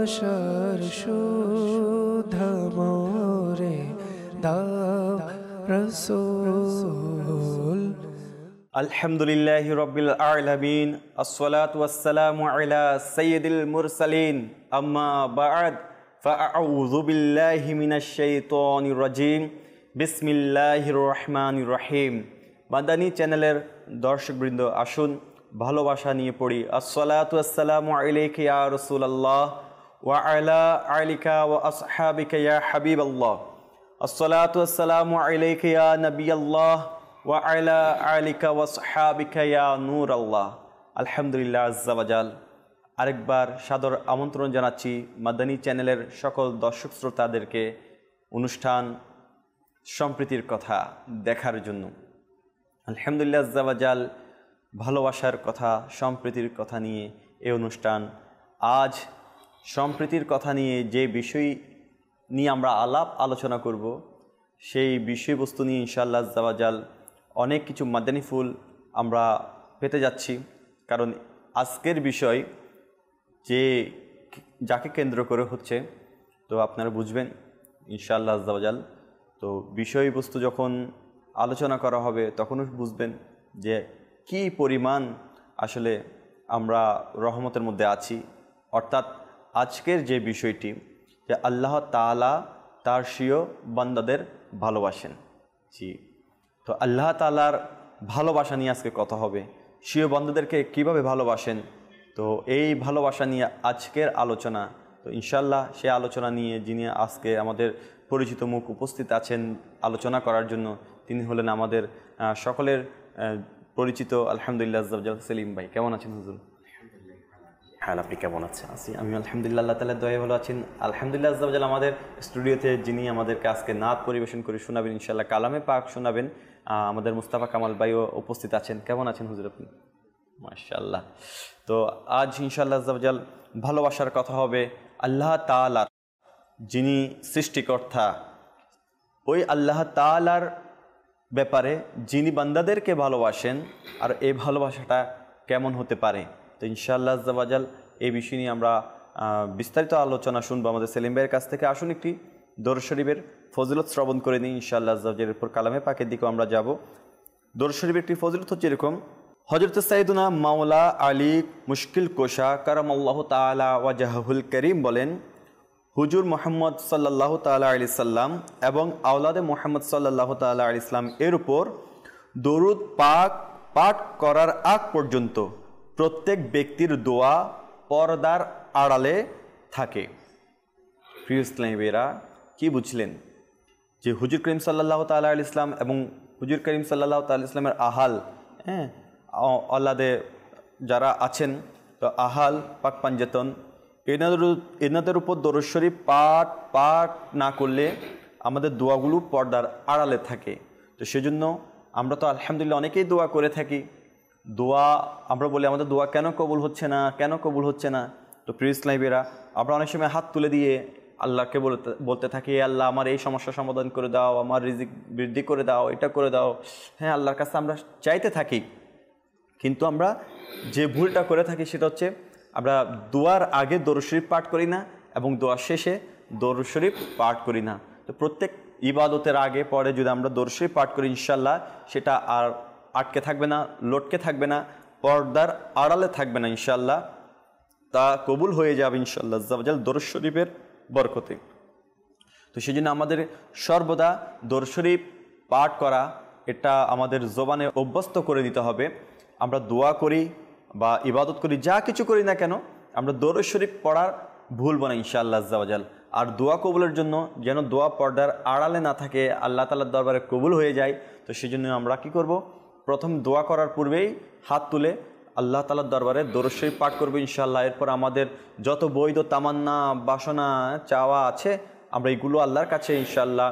ভালোবাসার সুধা মোরে দাও রসূল। আলহামদুলিল্লাহি রাব্বিল আলামিন, আসসালাতু ওয়াসসালামু আলা সাইয়্যিদিল মুরসালিন, আম্মা বা'দ, ফাআউযু বিল্লাহি মিনাশ শাইতানির রাজিম, বিসমিল্লাহির রহমানির রহিম। মাদানী চ্যানেলের দর্শকবৃন্দ, আসুন ভালোবাসা নিয়ে পড়ি। আসসালাতু ওয়াসসালামু আলাইকা ইয়া রাসূলুল্লাহ ওয়া আলা আলিকা ওয়া আসহাবিকা ইয়া হাবিবাল্লাহ। আসসালাতু ওয়াসসালামু আলাইকা ইয়া নবিয়াল্লাহ ওয়া আলা আলিকা ওয়া আসহাবিকা ইয়া নূরাল্লাহ। আলহামদুলিল্লাহ আজ্জা ওয়া জাল। আরেকবার সাদর আমন্ত্রণ জানাচ্ছি মাদানী চ্যানেলের সকল দর্শক শ্রোতাদেরকে অনুষ্ঠান সম্প্রীতির কথা দেখার জন্য। আলহামদুলিল্লাহ আজ্জা ওয়া জাল, ভালোবাসার কথা, সম্প্রীতির কথা নিয়ে এই অনুষ্ঠান। আজ সম্প্রীতির কথা নিয়ে যে বিষয় নিয়ে আমরা আলোচনা করব, সেই বিষয়বস্তু নিয়ে ইনশাআল্লাহ আজ্জা ওয়া জাল অনেক কিছু মাদানী ফুল আমরা পেতে যাচ্ছি। কারণ আজকের বিষয় যাকে কেন্দ্র করে হচ্ছে, তো আপনারা বুঝবেন ইনশাআল্লাহ আজ্জা ওয়া জাল। তো বিষয়বস্তু যখন আলোচনা করা হবে তখনও বুঝবেন যে কি পরিমাণ আসলে আমরা রহমতের মধ্যে আছি। অর্থাৎ আজকের যে বিষয়টি, যে আল্লাহ তাআলা তার স্বীয় বান্দাদের ভালোবাসেন। জি, তো আল্লাহ তাআলার ভালোবাসা নিয়ে আজকে কথা হবে। স্বীয় বান্দাদেরকে কিভাবে ভালোবাসেন, তো এই ভালোবাসা নিয়ে আজকের আলোচনা। তো ইনশাআল্লাহ সে আলোচনা নিয়ে যিনি আজকে আমাদের পরিচিত মুখ উপস্থিত আছেন আলোচনা করার জন্য, তিনি হলেন আমাদের সকলের পরিচিত আলহামদুলিল্লাহ আজ্জা ওয়া জাল সেলিম ভাই। কেমন আছেন হুজুর? হ্যাঁ, আপনি কেমন আছেন? আমি আলহামদুলিল্লাহ, আল্লাহ তাআলার দয়ায় ভালো আছেন। আলহামদুলিল্লাহ আজ্জা ওয়া জাল আমাদের স্টুডিওতে যিনি আমাদেরকে আজকে নাত পরিবেশন করে শোনাবেন, ইনশাআল্লাহ কালামে পাক শোনাবেন, আমাদের মুস্তাফা কামাল ভাইও উপস্থিত আছেন। কেমন আছেন হুজুর আপনি? মাশাআল্লাহ। তো আজ ইনশাআল্লাহ আজ্জা ওয়া জাল ভালোবাসার কথা হবে আল্লাহ তাআলার, যিনি সৃষ্টিকর্তা, ওই আল্লাহ তাআলার ব্যাপারে যিনি বান্দাদেরকে ভালোবাসেন, আর এই ভালোবাসাটা কেমন হতে পারে। তো ইনশাআল্লাহ আজ্জা ওয়া জাল এই বিষয় নিয়ে আমরা বিস্তারিত আলোচনা শুনবো আমাদের সেলিম ভাইয়ের কাছ থেকে। আসুন একটি দরুদ শরীফের ফজিলত শ্রবণ করে নিই ইনশাআল্লাহ আজ্জা ওয়া জাল। এরপর কালামে পাকের দিকেও আমরা যাব। দরুদ শরীফের একটি ফজিলত হচ্ছে এরকম: হযরত সাইয়্যিদুনা মাওলা আলী মুশকিল কোশা কারামাল্লাহু তাআলা ওয়াজহুল করিম বলেন, হুজুর মুহাম্মদ সাল্লাল্লাহু তাআলা আলাইহি সাল্লাম এবং আওলাদে মুহাম্মদ সাল্লাল্লাহু তাআলা আলাইহি সাল্লাম এর উপর দরুদ পাঠ করার আগ পর্যন্ত প্রত্যেক ব্যক্তির দোয়া পর্দার আড়ালে থাকে। প্রিয় ইসলামী ভাইরা, কি বুঝলেন যে হুজুর করিম সাল্লাল্লাহু তাআলা আলাইহি সাল্লাম এবং হুজুর করিম সাল্লাল্লাহু তাআলা আলাইহি সাল্লামের আহাল, আওলাদে যারা আছেন, তো আহাল পাক পাঞ্জেতন, এনাদের উপর দরুদ শরীফ পাঠ না করলে আমাদের দোয়াগুলো পর্দার আড়ালে থাকে। তো সেজন্য আমরা তো আলহামদুলিল্লাহ অনেকেই দোয়া করে থাকি। দোয়া আমরা বলি আমাদের দোয়া কেন কবুল হচ্ছে না। তো প্রিয় ইসলামী ভাইরা, আমরা অনেক সময় হাত তুলে দিয়ে আল্লাহকে বলতে থাকি, আল্লাহ আমার এই সমস্যার সমাধান করে দাও, আমার রিজিক বৃদ্ধি করে দাও, এটা করে দাও। হ্যাঁ, আল্লাহর কাছে আমরা চাইতে থাকি, কিন্তু আমরা যে ভুলটা করে থাকি সেটা হচ্ছে আমরা দোয়ার আগে দরুদ শরীফ পাঠ করি না এবং দোয়ার শেষে দরুদ শরীফ পাঠ করি না। তো প্রত্যেক ইবাদতের আগে পরে যদি আমরা দরুদ শরীফ পাঠ করি, ইনশাআল্লাহ সেটা আর আটকে থাকবে না, লটকে থাকবে না, পর্দার আড়ালে থাকবে না, ইনশাআল্লাহ তা কবুল হয়ে যাবে ইনশাআল্লাহ আজ্জা ওয়া জাল দরুদ শরীফের বরকতে। তো সেই জন্য আমাদের সর্বদা দরুদ শরীফ পাঠ করা, এটা আমাদের জবানে অভ্যস্ত করে নিতে হবে। আমরা দোয়া করি বা ইবাদত করি, যা কিছু করি না কেন, আমরা দরুদ শরীফ পড়ার ভুলব না ইনশাআল্লাহ আজ্জা ওয়া জাল। আর দোয়া কবুলের জন্য যেন দোয়া পর্দার আড়ালে না থাকে, আল্লাহ তাআলার দরবারে কবুল হয়ে যায়। তো সেই জন্য আমরা কি করব, প্রথম দোয়া করার পূর্বেই হাত তুলে আল্লাহ তাআলার দরবারে দরুদ শরীফ পাঠ করব ইনশাআল্লাহ। এরপর আমাদের যত বৈধ তামান্না, বাসনা, চাওয়া আছে, আমরা এইগুলো আল্লাহর কাছে ইনশাআল্লাহ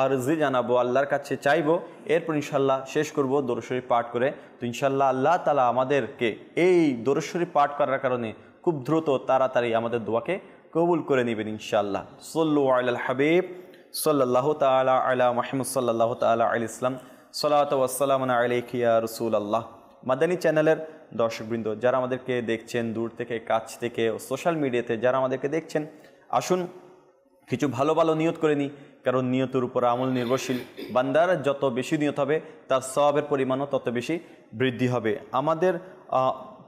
আরজি জানাবো, আল্লাহর কাছে চাইবো। এরপর ইনশাআল্লাহ শেষ করব দরুদ শরীফ পাঠ করে। তো ইনশাআল্লাহ আল্লাহ তাআলা আমাদেরকে এই দরুদ শরীফ পাঠ করার কারণে খুব দ্রুত তাড়াতাড়ি আমাদের দোয়াকে কবুল করে নেবেন ইনশাআল্লাহ। সাল্লু আলাল হাবিব সাল্লাল্লাহু তাআলা আলা মুহাম্মদ সাল্লাল্লাহু তাআলা আলাইহি সাল্লাম। সালাতু ওয়াস সালামু আলাইকা ইয়া রাসূলুল্লাহ। মাদানী চ্যানেলের দর্শকবৃন্দ যারা আমাদেরকে দেখছেন দূর থেকে কাছ থেকে সোশ্যাল মিডিয়াতে যারা আমাদেরকে দেখছেন, আসুন কিছু ভালো ভালো নিয়ত করে নিই, কারণ নিয়তের উপর আমল নির্ভরশীল। বান্দার যত বেশি নিয়ত হবে তার সওয়াবের পরিমাণও তত বেশি বৃদ্ধি হবে। আমাদের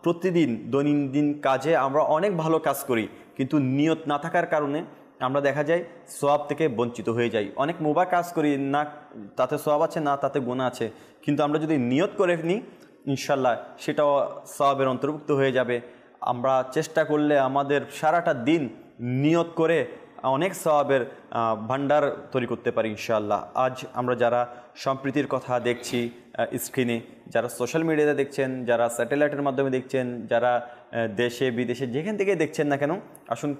প্রতিদিন দৈনন্দিন কাজে আমরা অনেক ভালো কাজ করি, কিন্তু নিয়ত না থাকার কারণে আমরা দেখা যায় সওয়াব থেকে বঞ্চিত হয়ে যাই। অনেক মুবাহ কাজ করি, না তাতে সওয়াব আছে না তাতে গুনাহ আছে, কিন্তু আমরা যদি নিয়ত করে নিই ইনশাল্লাহ সেটাও সওয়াবের অন্তর্ভুক্ত হয়ে যাবে। আমরা চেষ্টা করলে আমাদের সারাটা দিন নিয়ত করে অনেক সওয়াবের ভান্ডার তৈরি করতে পারি ইনশাআল্লাহ। আজ আমরা যারা সম্প্রীতির কথা দেখছি স্ক্রিনে, যারা সোশ্যাল মিডিয়াতে দেখছেন, যারা স্যাটেলাইটের মাধ্যমে দেখছেন, যারা দেশে বিদেশে যেখান থেকে দেখছেন না কেন, আসুন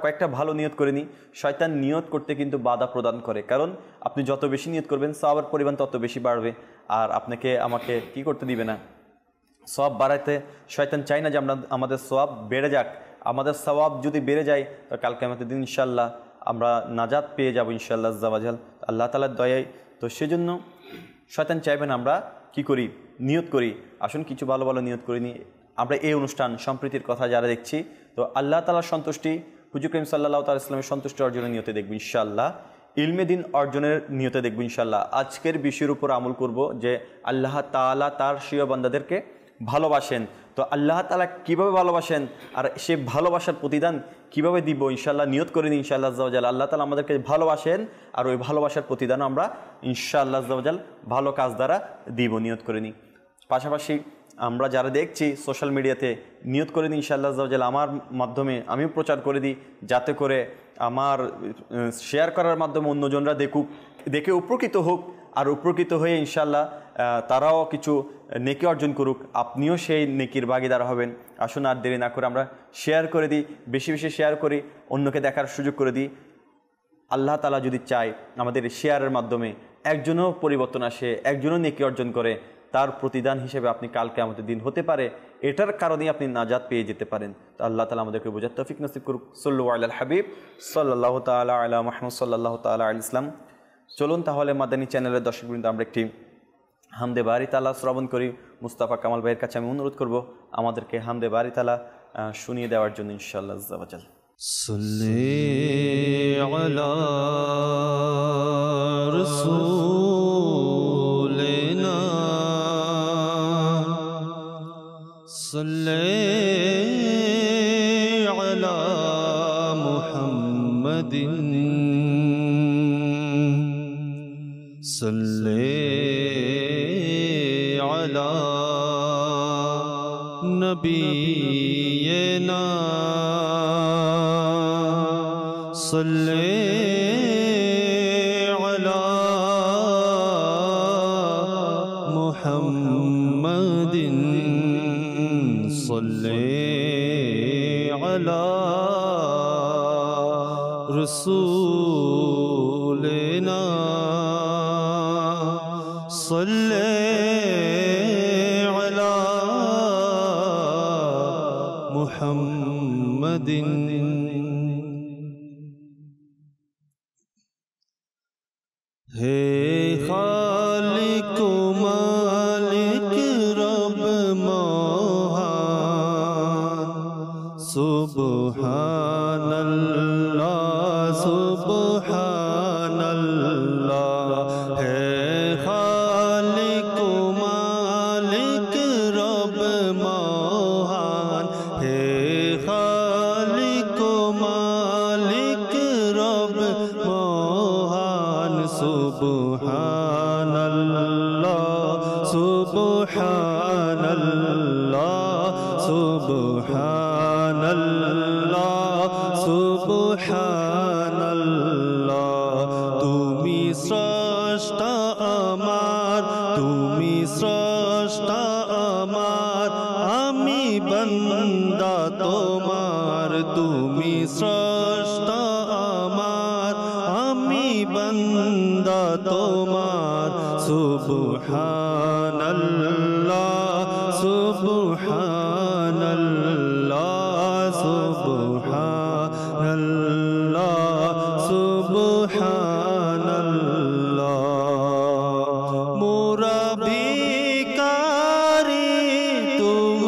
কয়েকটা ভালো নিয়ত করে নিই। শয়তান নিয়ত করতে কিন্তু বাধা প্রদান করে, কারণ আপনি যত বেশি নিয়ত করবেন সওয়াবের পরিমাণ তত বেশি বাড়বে, আর আপনাকে আমাকে কি করতে দিবে না, সওয়াব বাড়াইতে শয়তান চাই না যে আমাদের সওয়াব বেড়ে যাক। আমাদের সওয়াব যদি বেড়ে যায় তো কাল কিয়ামতের দিন ইনশাআল্লাহ আমরা নাজাত পেয়ে যাব ইনশাআল্লাহ আজ্জা ওয়া জাল, আল্লাহ তাআলার দয়ায়। তো সেজন্য শয়তান চাইবেন আমরা কি করি, নিয়ত করি। আসুন কিছু ভালো ভালো নিয়ত করে নিই। আমরা এই অনুষ্ঠান সম্প্রীতির কথা যারা দেখছি, তো আল্লাহ তাআলার সন্তুষ্টি, হুজুর করিম সাল্লাল্লাহু তাআলা ইসলামের সন্তুষ্টি অর্জনের নিয়তে দেখব ইনশাআল্লাহ, ইলমে দিন অর্জনের নিয়তে দেখব ইনশাআল্লাহ। আজকের বিষয়ের উপর আমল করব যে আল্লাহ তাআলা তার স্বীয় বান্দাদেরকে ভালোবাসেন। তো আল্লাহ তাআলা কীভাবে ভালোবাসেন আর সে ভালোবাসার প্রতিদান কীভাবে দিব ইনশাআল্লাহ নিয়ত করে নিই ইনশাআল্লাহ আজ্জা ওয়া জাল। আল্লাহ তাআলা আমাদেরকে ভালোবাসেন আর ওই ভালোবাসার প্রতিদান আমরা ইনশাআল্লাহ আজ্জা ওয়া জাল ভালো কাজ দ্বারা দিব, নিয়ত করে নিই। পাশাপাশি আমরা যারা দেখছি সোশ্যাল মিডিয়াতে নিয়ত করে দিই ইনশাআল্লাহ আজ্জা ওয়া জাল, আমার মাধ্যমে আমিও প্রচার করে দিই, যাতে করে আমার শেয়ার করার মাধ্যমে অন্যজনরা দেখে উপকৃত হোক, আর উপকৃত হয়ে ইনশাআল্লাহ তারাও কিছু নেকি অর্জন করুক, আপনিও সেই নেকির ভাগীদার হবেন। আসুন আর দেরি না করে আমরা শেয়ার করে দিই, বেশি বেশি শেয়ার করি, অন্যকে দেখার সুযোগ করে দিই। আল্লাহ তাআলা যদি চায় আমাদের শেয়ারের মাধ্যমে একজনও পরিবর্তন আসে, একজনও নেকি অর্জন করে, তার প্রতিদান হিসেবে আপনি কাল কিয়ামতের দিন হতে পারে, এটার কারণেই আপনি নাজাত পেয়ে যেতে পারেন। তো আল্লাহ তাআলা আমাদেরকে বোঝার তৌফিক নসিব করুক। সাল্লু আলাল হাবিব সাল্লাল্লাহু তাআলা আলা মুহাম্মদ সাল্লাল্লাহু তাআলা আলাইহি ইসলাম। চলুন তাহলে মাদানী চ্যানেলের দর্শকবৃন্দ আমরা একটি হামদে বারি তাআলা শ্রবণ করি। মুস্তাফা কামাল ভাইয়ের কাছে আমি অনুরোধ করব আমাদেরকে হামদে বারি তাআলা শুনিয়ে দেওয়ার জন্য ইনশাআল্লাহ আজ্জা ওয়া জাল। সাল্লি আলা রাসূলিনা সাল্লি আলা মুহাম্মাদিন সাল্লি আলা নবিয়িনা সাল্লি আলা মুহাম্মাদিন সাল্লি আলা রাসূলিনা সাল্লি আলা মুহাম্মাদিন। হে খালিক মালিক রব মহান, সুবহানাল্লাহ সুবহানাল্লাহ। হে খালিক মালিক রব মহান, হে খালিক মালিক রব মহান, সুবহানাল্লাহ সুবহানাল্লাহ সুবহানাল্লাহ সুবহানাল্লাহ। তুমি স্রষ্টা আমার, তুমি স্রষ্টা আমার, আমি বান্দা তোমার। তুমি স্রষ্টা আমার, আমি বান্দা তোমার। সুবহানাল্লাহ সুবহানাল্লাহ সুবহানাল্লাহ সুবহানাল্লাহ। মোরা ভিখারি তুমি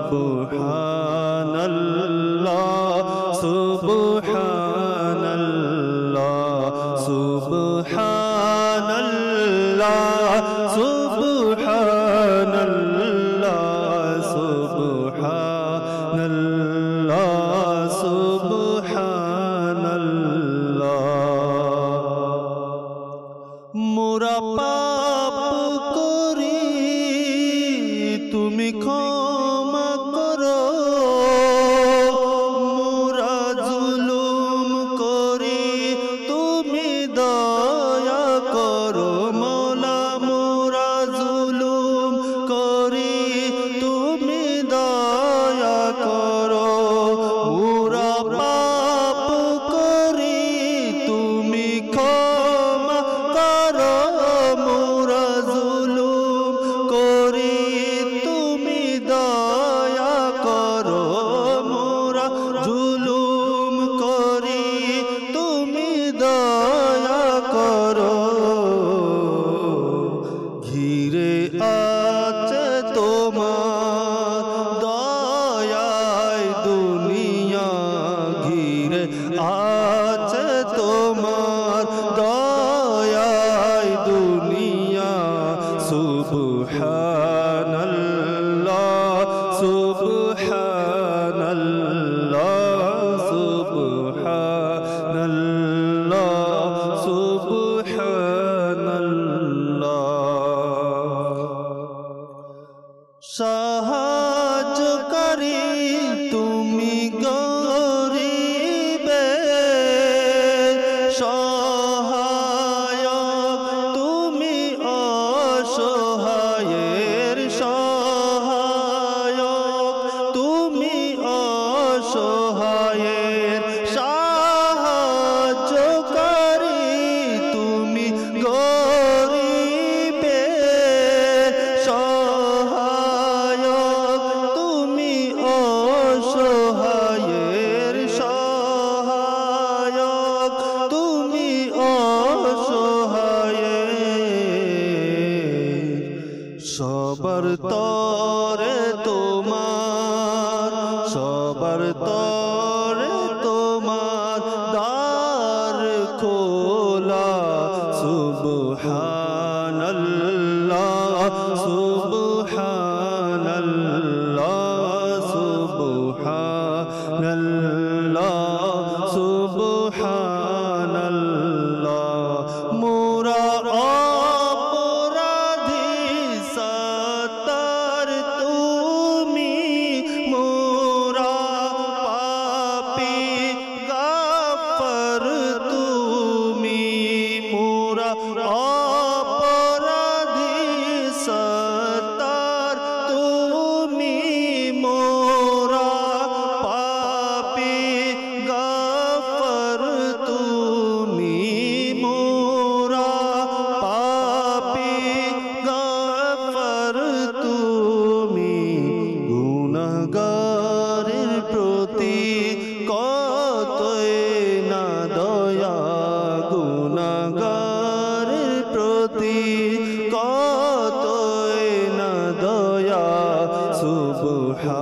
সুবহানাল্লাহ সুবহানাল্লাহ সুবহানাল্লাহ সুবহানাল্লাহ সুবহানাল্লাহ সুবহানাল্লাহ মোরা পাপ করি তুমি ক্ষমা করো মোরা জুলুম করি তুমি দয়া করো মৌলা মোরা জুলুম করি তুমি দয়া করো মোরা পাপ করি তুমি ক্ষমা করো মোরা জুলুম করি তুমি দয়া করো মোরা জুলুম করি তুমি দয়া করো ঘিরে আছে তোমার দয়ায় দুনিয়া ঘিরে আছে তোমার দয়ায় দুনিয়া সুবহানাল্লাহ সুবহানাল্লাহ সুবহানাল্লাহ সুবহানাল্লাহ সাহায্যকারী তুমি গরিবের সহায়ক তুমি অসহায়ের সহায়ক তুমি অসহায়ের সাহায্যকারী তুমি গরিবের সহায়ক তুমি অসহায়ের সহায়ক তুমি অসহায়ের সবার তরে তোমার সবার তরে তোমার দ্বার খোলা সুবহানাল্লাহ সুবহানাল্লাহ সুবহানাল্লাহ সুবহানাল্লাহ মোরা অপরাধী সত্তার তুমি মোরা পাপী গাফর তুমি মোরা অপরাধী সত্তার তুমি মোরা পাপী গাফর তুমি মোরা পাপী গাফর তুমি গুনাহগারের প্রতি কতই না দয়া গুনাহগারের প্রতি কতই না দয়া সুবহানাল্লাহ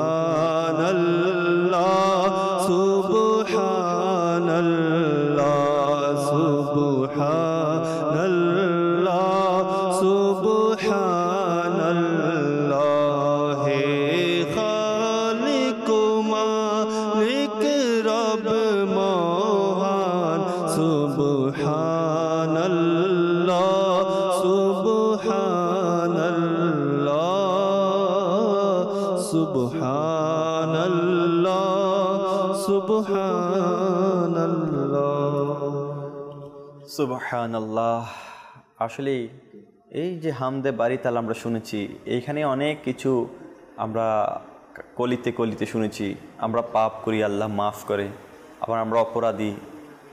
সুবহানাল্লাহ সুবহানাল্লাহ সুবহানাল্লাহ হে খালিক মালিক রব মহান সুবহানাল্লাহ সুবহানাল্লাহ সুবহানাল্লাহ সুবহানাল্লাহ সুবহানাল্লাহ। আসলে এই যে হামদে বারিতাল আমরা শুনেছি, এইখানে অনেক কিছু আমরা কলিতে কলিতে শুনেছি। আমরা পাপ করি, আল্লাহ মাফ করে, আবার আমরা অপরাধী,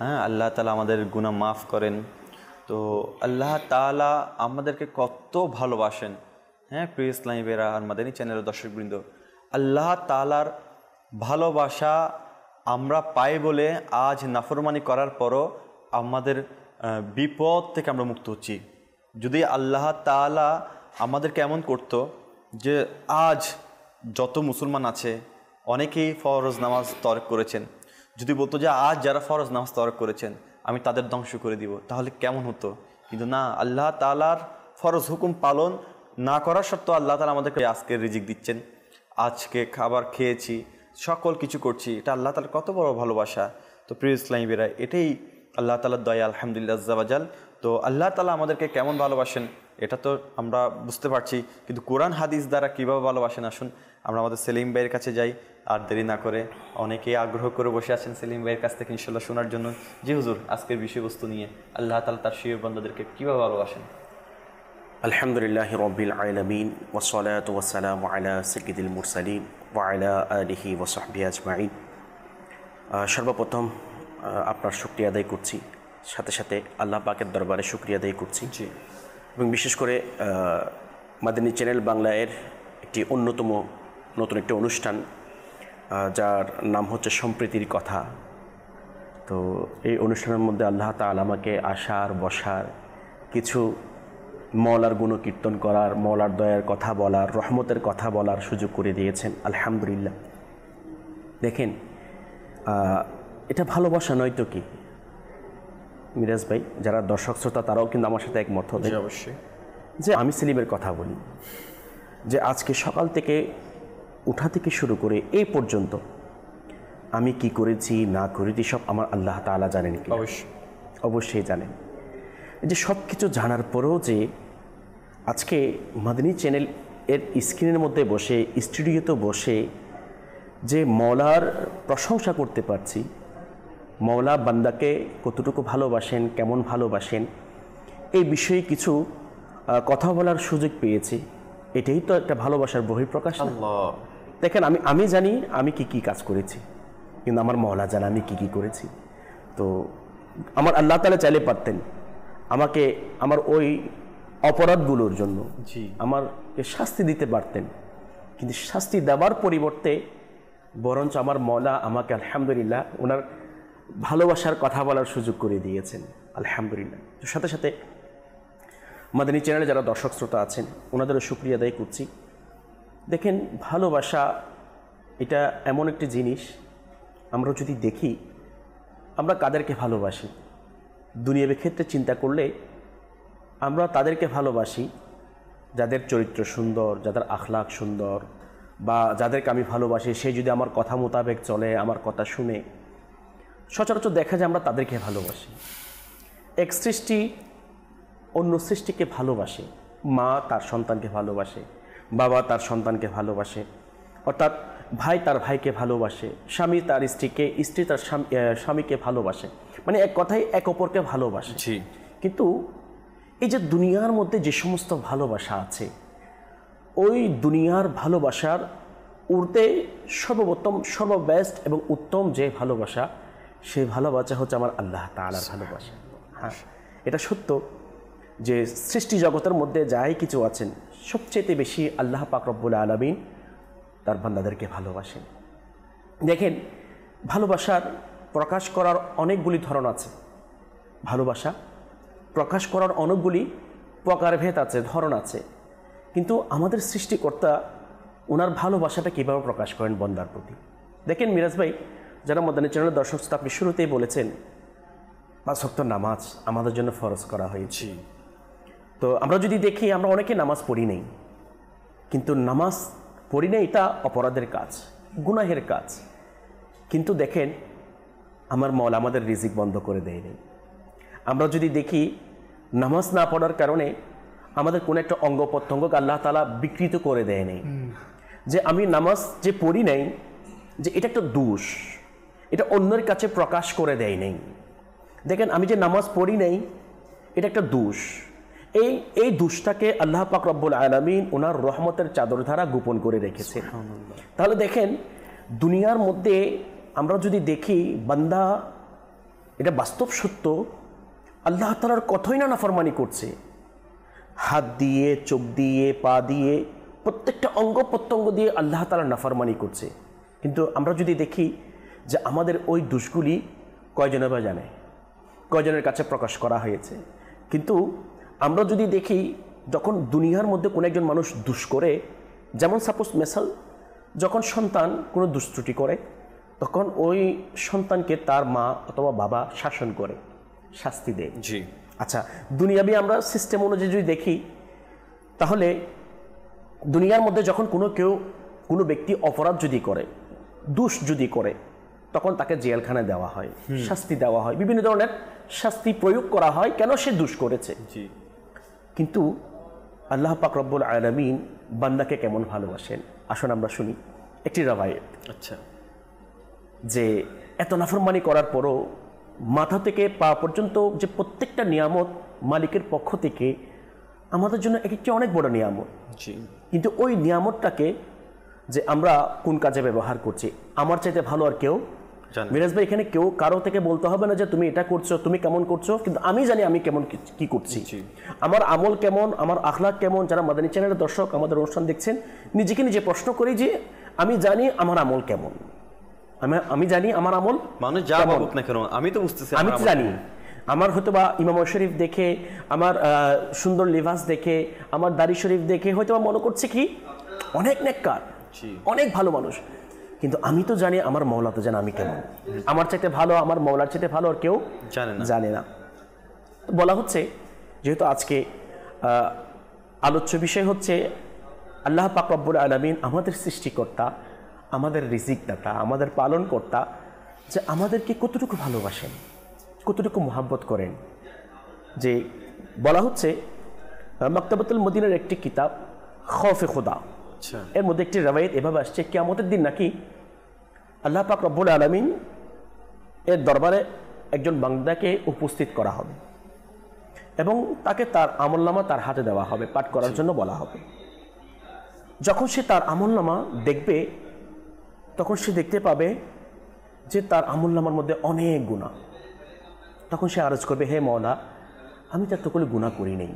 হ্যাঁ আল্লাহ তাআলা আমাদের গুনাহ মাফ করেন। তো আল্লাহ তাআলা আমাদেরকে কত ভালোবাসেন। হ্যাঁ প্রিয় ইসলামী বেরা আর মাদানী চ্যানেলের দর্শকবৃন্দ, আল্লাহ তাআলার ভালোবাসা আমরা পাই বলে আজ নাফরমানি করার পরও আমাদের বিপদ থেকে আমরা মুক্ত হচ্ছি। যদি আল্লাহ তাআলা আমাদেরকে এমন করতো যে আজ যত মুসলমান আছে অনেকেই ফরজ নামাজ তরক করেছেন। যদি বলতো যে আজ যারা ফরজ নামাজ তরক করেছেন আমি তাদের ধ্বংস করে দিব, তাহলে কেমন হতো? কিন্তু না, আল্লাহ তাআলার ফরজ হুকুম পালন না করার সত্ত্বেও আল্লাহ তাআলা আমাদেরকে আজকের রিজিক দিচ্ছেন, আজকে খাবার খেয়েছি, সকল কিছু করছি, এটা আল্লাহ তাআলার কত বড় ভালোবাসা। তো প্রিয় ইসলামী ভাইরা, এটাই আল্লাহ তাআলার দয়া, আলহামদুলিল্লাহ আজ্জা ওয়া জাল। তো আল্লাহ তাআলা আমাদেরকে কেমন ভালোবাসেন এটা তো আমরা বুঝতে পারছি, কিন্তু কোরআন হাদিস দ্বারা কীভাবে ভালোবাসেন আসুন আমরা আমাদের সেলিম ভাইয়ের কাছে যাই। আর দেরি না করে, অনেকেই আগ্রহ করে বসে আছেন সেলিম ভাইয়ের কাছ থেকে ইনশাল্লাহ শোনার জন্য। জি হুজুর, আজকের বিষয়বস্তু নিয়ে আল্লাহ তাআলা তার প্রিয় বান্দাদেরকে কীভাবে ভালোবাসেন। আলহামদুলিল্লাহ রব্বিল আলামিন ওয়াসসালাতু ওয়াসসালামু আলা সাইয়্যিদিল মুরসালিন ওয়া আলা আলিহি ওয়া সাহবিহি আজমাইন। সর্বপ্রথম আপনার শুকরিয়া আদায় করছি, সাথে সাথে আল্লাহ পাকের দরবারে শুকরিয়া আদায় করছি। জি। এবং বিশেষ করে মাদানী চ্যানেল বাংলার একটি অন্যতম নতুন একটি অনুষ্ঠান, যার নাম হচ্ছে সম্প্রীতির কথা। তো এই অনুষ্ঠানের মধ্যে আল্লাহ তাআলা আমাকে আসার বসার, কিছু মওলার গুণকীর্তন করার, মওলার দয়ার কথা বলার, রহমতের কথা বলার সুযোগ করে দিয়েছেন, আলহামদুলিল্লাহ। দেখেন, এটা ভালোবাসা নয় তো কি মিরাজ ভাই? যারা দর্শক শ্রোতা তারাও কিন্তু আমার সাথে একমত হবে অবশ্যই, যে আমি সেলিমের কথা বলি যে আজকে সকাল থেকে উঠা থেকে শুরু করে এই পর্যন্ত আমি কি করেছি না করেছি সব আমার আল্লাহ তাআলা জানেন কি? অবশ্যই জানেন। যে সব কিছু জানার পরেও যে আজকে মাদানী চ্যানেল এর স্ক্রিনের মধ্যে বসে, স্টুডিওতে বসে যে মওলার প্রশংসা করতে পারছি, মওলা বান্দাকে কতটুকু ভালোবাসেন, কেমন ভালোবাসেন, এই বিষয়ে কিছু কথা বলার সুযোগ পেয়েছি, এটাই তো একটা ভালোবাসার বহিঃপ্রকাশ। দেখেন, আমি জানি আমি কি কাজ করেছি, কিন্তু আমার মওলা জানে আমি কি করেছি। তো আমার আল্লাহ তাআলা চাইলে পারতেন আমাকে আমার ওই অপরাধগুলোর জন্য আমাকে শাস্তি দিতে পারতেন, কিন্তু শাস্তি দেওয়ার পরিবর্তে বরঞ্চ আমার মওলা আমাকে আলহামদুলিল্লাহ ওনার ভালোবাসার কথা বলার সুযোগ করে দিয়েছেন, আলহামদুলিল্লাহ। তো সাথে সাথে মাদানী চ্যানেলে যারা দর্শক শ্রোতা আছেন ওনাদেরও শুকরিয়া আদায় করছি। দেখেন, ভালোবাসা এটা এমন একটি জিনিস, আমরা যদি দেখি আমরা কাদেরকে ভালোবাসি, দুনিয়াবী ক্ষেত্রে চিন্তা করলে আমরা তাদেরকে ভালোবাসি যাদের চরিত্র সুন্দর, যাদের আখলাক সুন্দর, বা যাদেরকে আমি ভালোবাসি সে যদি আমার কথা মোতাবেক চলে, আমার কথা শুনে, সচরাচর দেখা যায় আমরা তাদেরকে ভালোবাসি। এক সৃষ্টি অন্য সৃষ্টিকে ভালোবাসে, মা তার সন্তানকে ভালোবাসে, বাবা তার সন্তানকে ভালোবাসে, অর্থাৎ ভাই তার ভাইকে ভালোবাসে, স্বামী তার স্ত্রীকে, স্ত্রী তার স্বামীকে ভালোবাসে, মানে এক কথায় এক অপরকে ভালোবাসে। কিন্তু এই যে দুনিয়ার মধ্যে যে সমস্ত ভালোবাসা আছে, ওই দুনিয়ার ভালোবাসার ঊর্ধ্বে সর্বপ্রথম, সর্ববেস্ট এবং উত্তম যে ভালোবাসা, সেই ভালোবাসা হচ্ছে আমার আল্লাহ তাআলার ভালোবাসা। হ্যাঁ, এটা সত্য যে সৃষ্টি জগতের মধ্যে যাই কিছু আছেন সবচেয়ে বেশি আল্লাহ পাক রব্বুল আলামিন তার বান্দাদেরকে ভালোবাসেন। দেখেন, ভালোবাসার প্রকাশ করার অনেকগুলি ধরন আছে, ভালোবাসা প্রকাশ করার অনেকগুলি প্রকারভেদ আছে, ধরন আছে, কিন্তু আমাদের সৃষ্টিকর্তা ওনার ভালোবাসাটা কীভাবে প্রকাশ করেন বান্দার প্রতি। দেখেন মিরাজ ভাই, যারা মাদানী চ্যানেলের দর্শক শ্রোতা, আপনি শুরুতেই বলেছেন 5 ওয়াক্ত নামাজ আমাদের জন্য ফরজ করা হয়েছে। তো আমরা যদি দেখি, আমরা অনেকে নামাজ পড়ি নেই, কিন্তু নামাজ পড়ি নেই এটা অপরাধের কাজ, গুনাহের কাজ। কিন্তু দেখেন, আমার মওলা আমাদের রিজিক বন্ধ করে দেয়নি। আমরা যদি দেখি নামাজ না পড়ার কারণে আমাদের কোনো একটা অঙ্গ প্রত্যঙ্গকে আল্লাহ তাআলা বিকৃত করে দেয় নেই, যে আমি নামাজ যে পড়ি নাই, যে এটা একটা দোষ, এটা অন্যের কাছে প্রকাশ করে দেয় নেই। দেখেন, আমি যে নামাজ পড়ি নাই এটা একটা দোষ, এই দোষটাকে আল্লাহ পাক রব্বুল আলামিন ওনার রহমতের চাদর দ্বারা গোপন করে রেখেছে। তাহলে দেখেন, দুনিয়ার মধ্যে আমরা যদি দেখি, বান্দা এটা বাস্তব সত্য, আল্লাহ তাআলার কতই না নাফরমানি করছে, হাত দিয়ে, চোখ দিয়ে, পা দিয়ে, প্রত্যেকটা অঙ্গ প্রত্যঙ্গ দিয়ে আল্লাহ তাআলার নাফরমানি করছে। কিন্তু আমরা যদি দেখি যে আমাদের ওই দোষগুলি কয়জনে বা জানে, কয়জনের কাছে প্রকাশ করা হয়েছে। কিন্তু আমরা যদি দেখি, যখন দুনিয়ার মধ্যে কোনো একজন মানুষ দোষ করে, যেমন সাপোজ মেসাল যখন সন্তান কোনো দুষ্টুটি করে তখন ওই সন্তানকে তার মা অথবা বাবা শাসন করে, শাস্তি দেয়। জি। আচ্ছা, দুনিয়াবি আমরা সিস্টেম অনুযায়ী যদি দেখি, তাহলে দুনিয়ার মধ্যে যখন কোনো ব্যক্তি অপরাধ যদি করে, দোষ যদি করে, তখন তাকে জেলখানায় দেওয়া হয়, শাস্তি দেওয়া হয়, বিভিন্ন ধরনের শাস্তি প্রয়োগ করা হয়, কেন সে দোষ করেছে। জি। কিন্তু আল্লাহ পাক রব্বুল আলামিন বান্দাকে কেমন ভালোবাসেন, আসুন আমরা শুনি একটি রাওয়ায়াত। আচ্ছা। যে এত নাফরমানি করার পরও মাথা থেকে পা পর্যন্ত যে প্রত্যেকটা নিয়ামত মালিকের পক্ষ থেকে আমাদের জন্য একটি অনেক বড় নিয়ামত। জি। কিন্তু ওই নিয়ামতটাকে যে আমরা কোন কাজে ব্যবহার করছি, আমার চাইতে ভালো আর কেউ জানে না। মিরাজ ভাই, এখানে কেউ কারো থেকে বলতে হবে না যে তুমি এটা করছো, তুমি কেমন করছো, কিন্তু আমি জানি আমি কেমন কি করছি, জি। আমার আমল কেমন, আমার আখলাক কেমন। যারা মাদানী চ্যানেলের দর্শক আমাদের অনুষ্ঠান দেখছেন, নিজেকে নিজে প্রশ্ন করি যে আমি জানি আমার আমল কেমন, আমি জানি আমার আমল মানুষ যা বলুক না কেন, আমি তো বুঝতেছি আমি আমার তো আমল জানি। আমার হয়তো বা ইমাম শরীফ দেখে, আমার সুন্দর লিবাস দেখে, আমার দাড়ি শরীফ দেখে হয়তো বা মনে করছে কি অনেক নেককার, জি। অনেক ভালো মানুষ, কিন্তু আমি তো জানি আমার মওলা তো জানে আমি কেমন। আমার চাইতে ভালো, আমার মওলার চাইতে ভালো আর কেউ জানে না। তো বলা হচ্ছে, যেহেতু আজকে আলোচ্য বিষয় হচ্ছে আল্লাহ পাক রব্বুল আলামিন আমাদের সৃষ্টিকর্তা, আমাদের রিজিক দাতা, আমাদের পালনকর্তা, যে আমাদেরকে কতটুকু ভালোবাসেন, কতটুকু মোহাব্বত করেন। যে বলা হচ্ছে মাকতাবাতুল মদিনার একটি কিতাব খৌফে খুদা, আচ্ছা। এর মধ্যে একটি রাওয়ায়াত এভাবে আসছে, কিয়ামতের দিন নাকি আল্লাহ পাক রব্বুল আলামিন এর দরবারে একজন বান্দাকে উপস্থিত করা হবে এবং তাকে তার আমলনামা তার হাতে দেওয়া হবে, পাঠ করার জন্য বলা হবে। যখন সে তার আমলনামা দেখবে, তখন সে দেখতে পাবে যে তার আমলনামার মধ্যে অনেক গুনাহ। তখন সে আরজ করবে, হে মওলা, আমি তো এতগুলো গুনাহ করি নেই,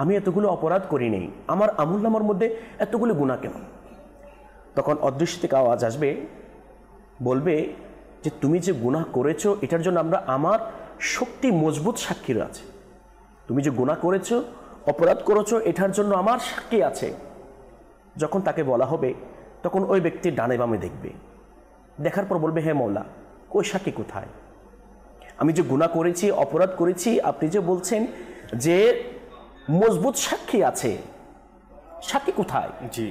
আমি এতগুলো অপরাধ করি নেই, আমার আমলনামার মধ্যে এতগুলো গুনাহ কেন? তখন অদৃশ্য থেকে আওয়াজ আসবে, বলবে যে তুমি যে গুনাহ করেছো এটার জন্য আমার শক্তি মজবুত সাক্ষী আছে। তুমি যে গুনাহ করেছো, অপরাধ করেছো, এটার জন্য আমার সাক্ষী আছে। যখন তাকে বলা হবে, তখন ওই ব্যক্তি ডানে বামে দেখবে, দেখার পর বলবে, হে মওলা, ওই সাক্ষী কোথায়? আমি যে গুনাহ করেছি, অপরাধ করেছি, আপনি যে বলছেন যে মজবুত সাক্ষী আছে, সাক্ষী কোথায়? জি।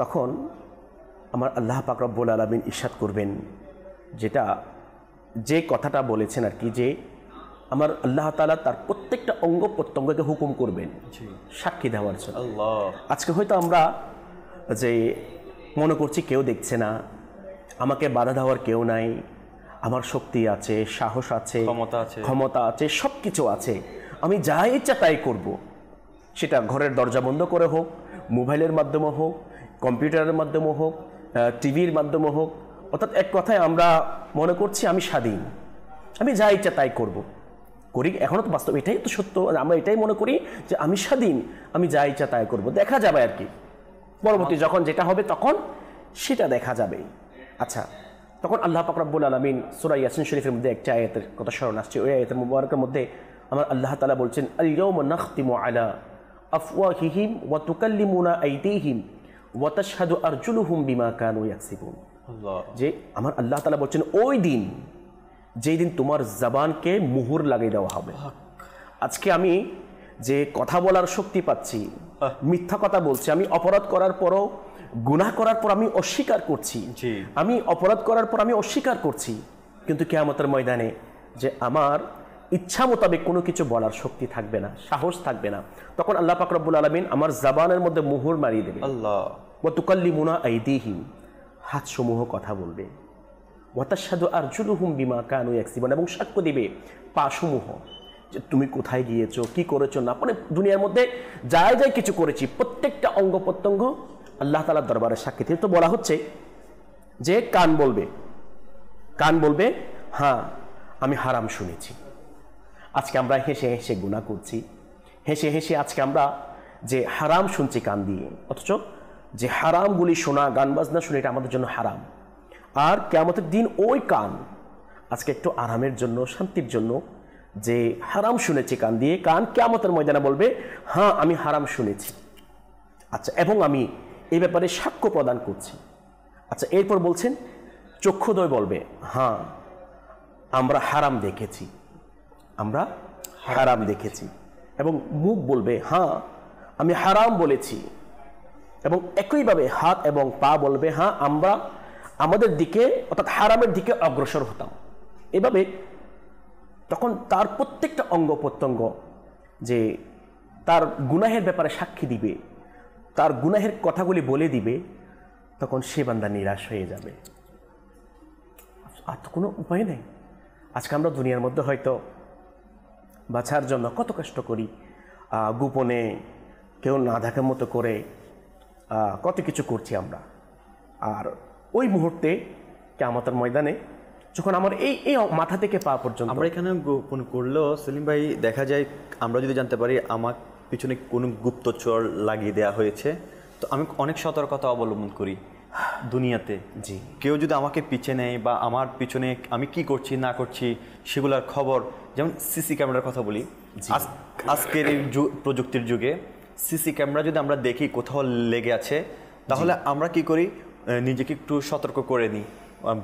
তখন আমার আল্লাহ পাক রব্বুল আলামিন ইরশাদ করবেন, যে কথাটা বলেছেন আর কি, যে আমার আল্লাহ তাআলা তার প্রত্যেকটা অঙ্গ প্রত্যঙ্গকে হুকুম করবেন সাক্ষী দেওয়ার জন্য। আল্লাহ। আজকে হয়তো আমরা যে মনে করছি কেউ দেখছে না, আমাকে বাধা দেওয়ার কেউ নাই, আমার শক্তি আছে, সাহস আছে, ক্ষমতা আছে, সব কিছু আছে, আমি যা ইচ্ছা তাই করব। সেটা ঘরের দরজা বন্ধ করে হোক, মোবাইলের মাধ্যমে হোক, কম্পিউটারের মাধ্যমে হোক, টিভির মাধ্যমে হোক, অর্থাৎ এক কথায় আমরা মনে করছি আমি স্বাধীন, আমি যা ইচ্ছা তাই করব, করি। এখনও তো বাস্তব এটাই তো সত্য, আমরা এটাই মনে করি যে আমি স্বাধীন, আমি যা ইচ্ছা তাই করব। দেখা যাবে আর কি, পরবর্তী যখন যেটা হবে তখন সেটা দেখা যাবে। আচ্ছা, তখন আল্লাহ পাক রব্বুল আলামিন সূরা ইয়াসিন শরীফের মধ্যে একটা আয়াতের কথা স্মরণ আসছে। ওই আয়াতের মুবারকের মধ্যে আমার আল্লাহ তাআলা বলছেন, আল ইয়াউমা নাখতিমু আলা আফওয়াহিহিম ওয়া তুকাল্লিমুনা আইদিহিম ওয়া তাশহাদু আরজুলুহুম বিমা কানু ইয়াকসিবুন। যে আমার আল্লাহ তাআলা বলছেন, ওই দিন, যেই দিন তোমার জবানকে মুহুর লাগিয়ে দেওয়া হবে। আজকে আমি যে কথা বলার শক্তি পাচ্ছি, মিথ্যা কথা বলছি, আমি অপরাধ করার পরও, গুনাহ করার পর আমি অস্বীকার করছি, আমি অপরাধ করার পর আমি অস্বীকার করছি, কিন্তু কিয়ামতের ময়দানে যে আমার ইচ্ছা মোতাবেক কোনো কিছু বলার শক্তি থাকবে না, সাহস থাকবে না, তখন আল্লাহ পাক রব্বুল আলামিন আমার জবানের মধ্যে মুহুর মারিয়ে দেবে। আল্লাহ। ওয়া তুকাল্লিমুনা আইদিহিম, হাতসমূহ কথা বলবে, ওয়া তাশহাদু আরজুলুহুম বিমা কানু ইয়াকসিবুন, এবং সাক্ষ্য দিবে পাসমূহ যে তুমি কোথায় গিয়েছো, কি করেছো না, মানে দুনিয়ার মধ্যে যাই যাই কিছু করেছি প্রত্যেকটা অঙ্গ প্রত্যঙ্গ আল্লাহ তাআলার দরবারে সাক্ষী দিতে। তো বলা হচ্ছে যে কান বলবে হ্যাঁ আমি হারাম শুনেছি। আজকে আমরা হেসে হেসে গুনাহ করছি, হেসে হেসে আজকে আমরা যে হারাম শুনছি কান দিয়ে, অথচ যে হারামগুলি শোনা, গান বাজনা শুনে, এটা আমাদের জন্য হারাম। আর কিয়ামতের দিন ওই কান আজকে একটু আরামের জন্য, শান্তির জন্য যে হারাম শুনেছি কান দিয়ে, কান কিয়ামতের ময়দানে বলবে হ্যাঁ আমি হারাম শুনেছি। আচ্ছা, এবং আমি এই ব্যাপারে সাক্ষ্য প্রদান করছি। আচ্ছা, এরপর বলছেন চক্ষুদ্বয় বলবে হ্যাঁ আমরা হারাম দেখেছি, আমরা হারাম দেখেছি, এবং মুখ বলবে হ্যাঁ আমি হারাম বলেছি, এবং একইভাবে হাত এবং পা বলবে হ্যাঁ আমরা আমাদের দিকে অর্থাৎ হারামের দিকে অগ্রসর হতাম। এভাবে তখন তার প্রত্যেকটা অঙ্গ প্রত্যঙ্গ যে তার গুনাহের ব্যাপারে সাক্ষী দিবে, তার গুনাহের কথাগুলি বলে দিবে, তখন সে বান্দা নিরাশ হয়ে যাবে। আর তো কোনো উপায় নেই। আজকে আমরা দুনিয়ার মধ্যে হয়তো বাঁচার জন্য কত কষ্ট করি, গোপনে কেউ না দেখার মতো করে কত কিছু করছি আমরা। আর ওই মুহূর্তে কিয়ামতের ময়দানে যখন আমার এই এই মাথা থেকে পা পর্যন্ত আমরা এখানে গোপন করলেও সেলিম ভাই দেখা যায় আমরা যদি জানতে পারি আমার পিছনে কোনো গুপ্তচর লাগিয়ে দেওয়া হয়েছে, তো আমি অনেক সতর্কতা অবলম্বন করি দুনিয়াতে। জি, কেউ যদি আমাকে পিছে নেয় বা আমার পিছনে আমি কি করছি না করছি সেগুলোর খবর, যেমন সিসি ক্যামেরার কথা বলি, আজকের এই প্রযুক্তির যুগে সিসি ক্যামেরা যদি আমরা দেখি কোথাও লেগে আছে, তাহলে আমরা কি করি, নিজেকে একটু সতর্ক করে নিই,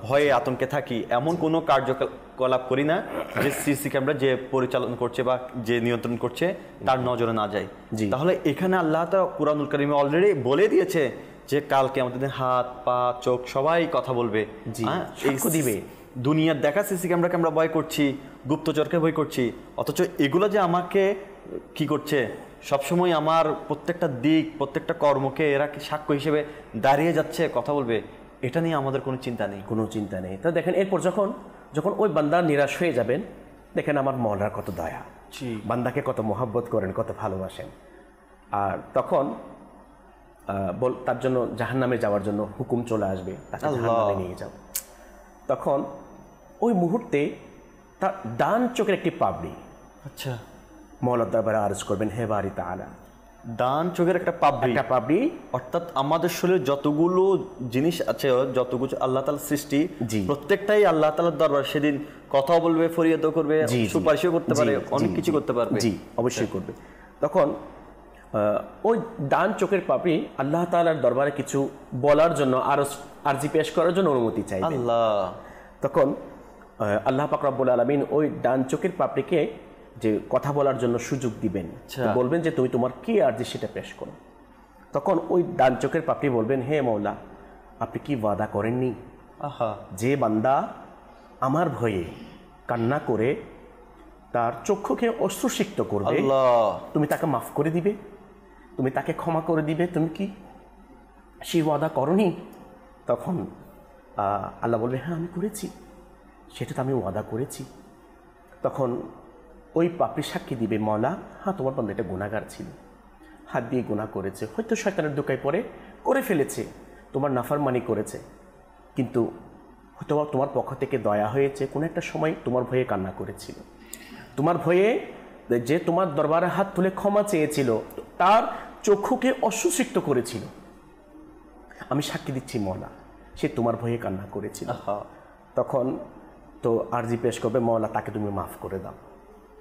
ভয়ে আতঙ্কে থাকি, এমন কোনো কার্যকলাপ করি না যে সিসি ক্যামেরা যে পরিচালনা করছে বা যে নিয়ন্ত্রণ করছে তার নজরে না যায়। তাহলে এখানে আল্লাহ তাআলা কুরআনুল কারীমে অলরেডি বলে দিয়েছে যে কালকে আমাদের হাত পা চোখ সবাই কথা বলবে, সাক্ষ্য দিবে। দুনিয়ার দেখা সিসি ক্যামেরাকে আমরা ভয় করছি, গুপ্তচরকে ভয় করছি, অথচ এগুলো যে আমাকে কি করছে, সবসময় আমার প্রত্যেকটা দিক প্রত্যেকটা কর্মকে এরা কি সাক্ষ্য হিসেবে দাঁড়িয়ে যাচ্ছে, কথা বলবে, এটা নিয়ে আমাদের কোনো চিন্তা নেই। কোনো চিন্তা নেই। তো দেখেন এরপর যখন যখন ওই বান্দা নিরাশ হয়ে যাবেন, দেখেন আমার মওলার কত দয়া, বান্দাকে কত মোহাব্বত করেন, কত ভালোবাসেন। আর তখন তার জন্য জাহান্নামে যাওয়ার জন্য হুকুম চলে আসবে, তাকে জাহান্নামে নিয়ে যাও। তখন ওই মুহূর্তে তার ডান চোখের একটি পাপড়ি আচ্ছা মওলার দরবারে আরজ করবেন, হে বারি তাআলা, ডান চোখের একটা পাপড়ি, অর্থাৎ আমাদের শরীরে যতগুলো জিনিস আছে, যতগুলো আল্লাহ তাআলার সৃষ্টি, প্রত্যেকটাই আল্লাহ তাআলার দরবার সেদিন কথা বলবে, ফরিয়াদও করবে, সুপারিশও করতে পারে, অনেক কিছু করতে পারবে। জি, অবশ্যই করবে। তখন ওই ডান চোখের পাপড়ি আল্লাহ তাআলার দরবারে কিছু বলার জন্য, আরজি পেশ করার জন্য অনুমতি চাইবে। তখন আল্লাহ পাক রব্বুল আলামিন ওই ডান চোখের পাপড়িকে যে কথা বলার জন্য সুযোগ দিবেন, বলবেন যে তুমি তোমার কি আরজি সেটা পেশ করো। তখন ওই ডান চোখের পাপড়ি বলবেন, হে মওলা, আপনি কি ওয়াদা করেননি যে বান্দা আমার ভয়ে কান্না করে তার চক্ষুকে অশ্রুসিক্ত করবে, তুমি তাকে মাফ করে দিবে, তুমি তাকে ক্ষমা করে দিবে, তুমি কি সেই ওয়াদা করনি? তখন আল্লাহ বলবে, হ্যাঁ আমি করেছি, সেটা তো আমি ওয়াদা করেছি। তখন ওই পাপড়ি সাক্ষী দিবে, মওলা হ্যাঁ তোমার বান্দা এটা গুনাহগার ছিল, হাত দিয়ে গুনাহ করেছে, হয়তো শয়তানের দোকায় পড়ে করে ফেলেছে, তোমার নাফরমানি করেছে, কিন্তু হয়তো তোমার পক্ষ থেকে দয়া হয়েছে, কোনো একটা সময় তোমার ভয়ে কান্না করেছিল, তোমার ভয়ে যে তোমার দরবারে হাত তুলে ক্ষমা চেয়েছিল, তার চক্ষুকে অশ্রুসিক্ত করেছিল, আমি সাক্ষী দিচ্ছি মওলা সে তোমার ভয়ে কান্না করেছিল। তখন তো আরজি পেশ করবে, মওলা তাকে তুমি মাফ করে দাও।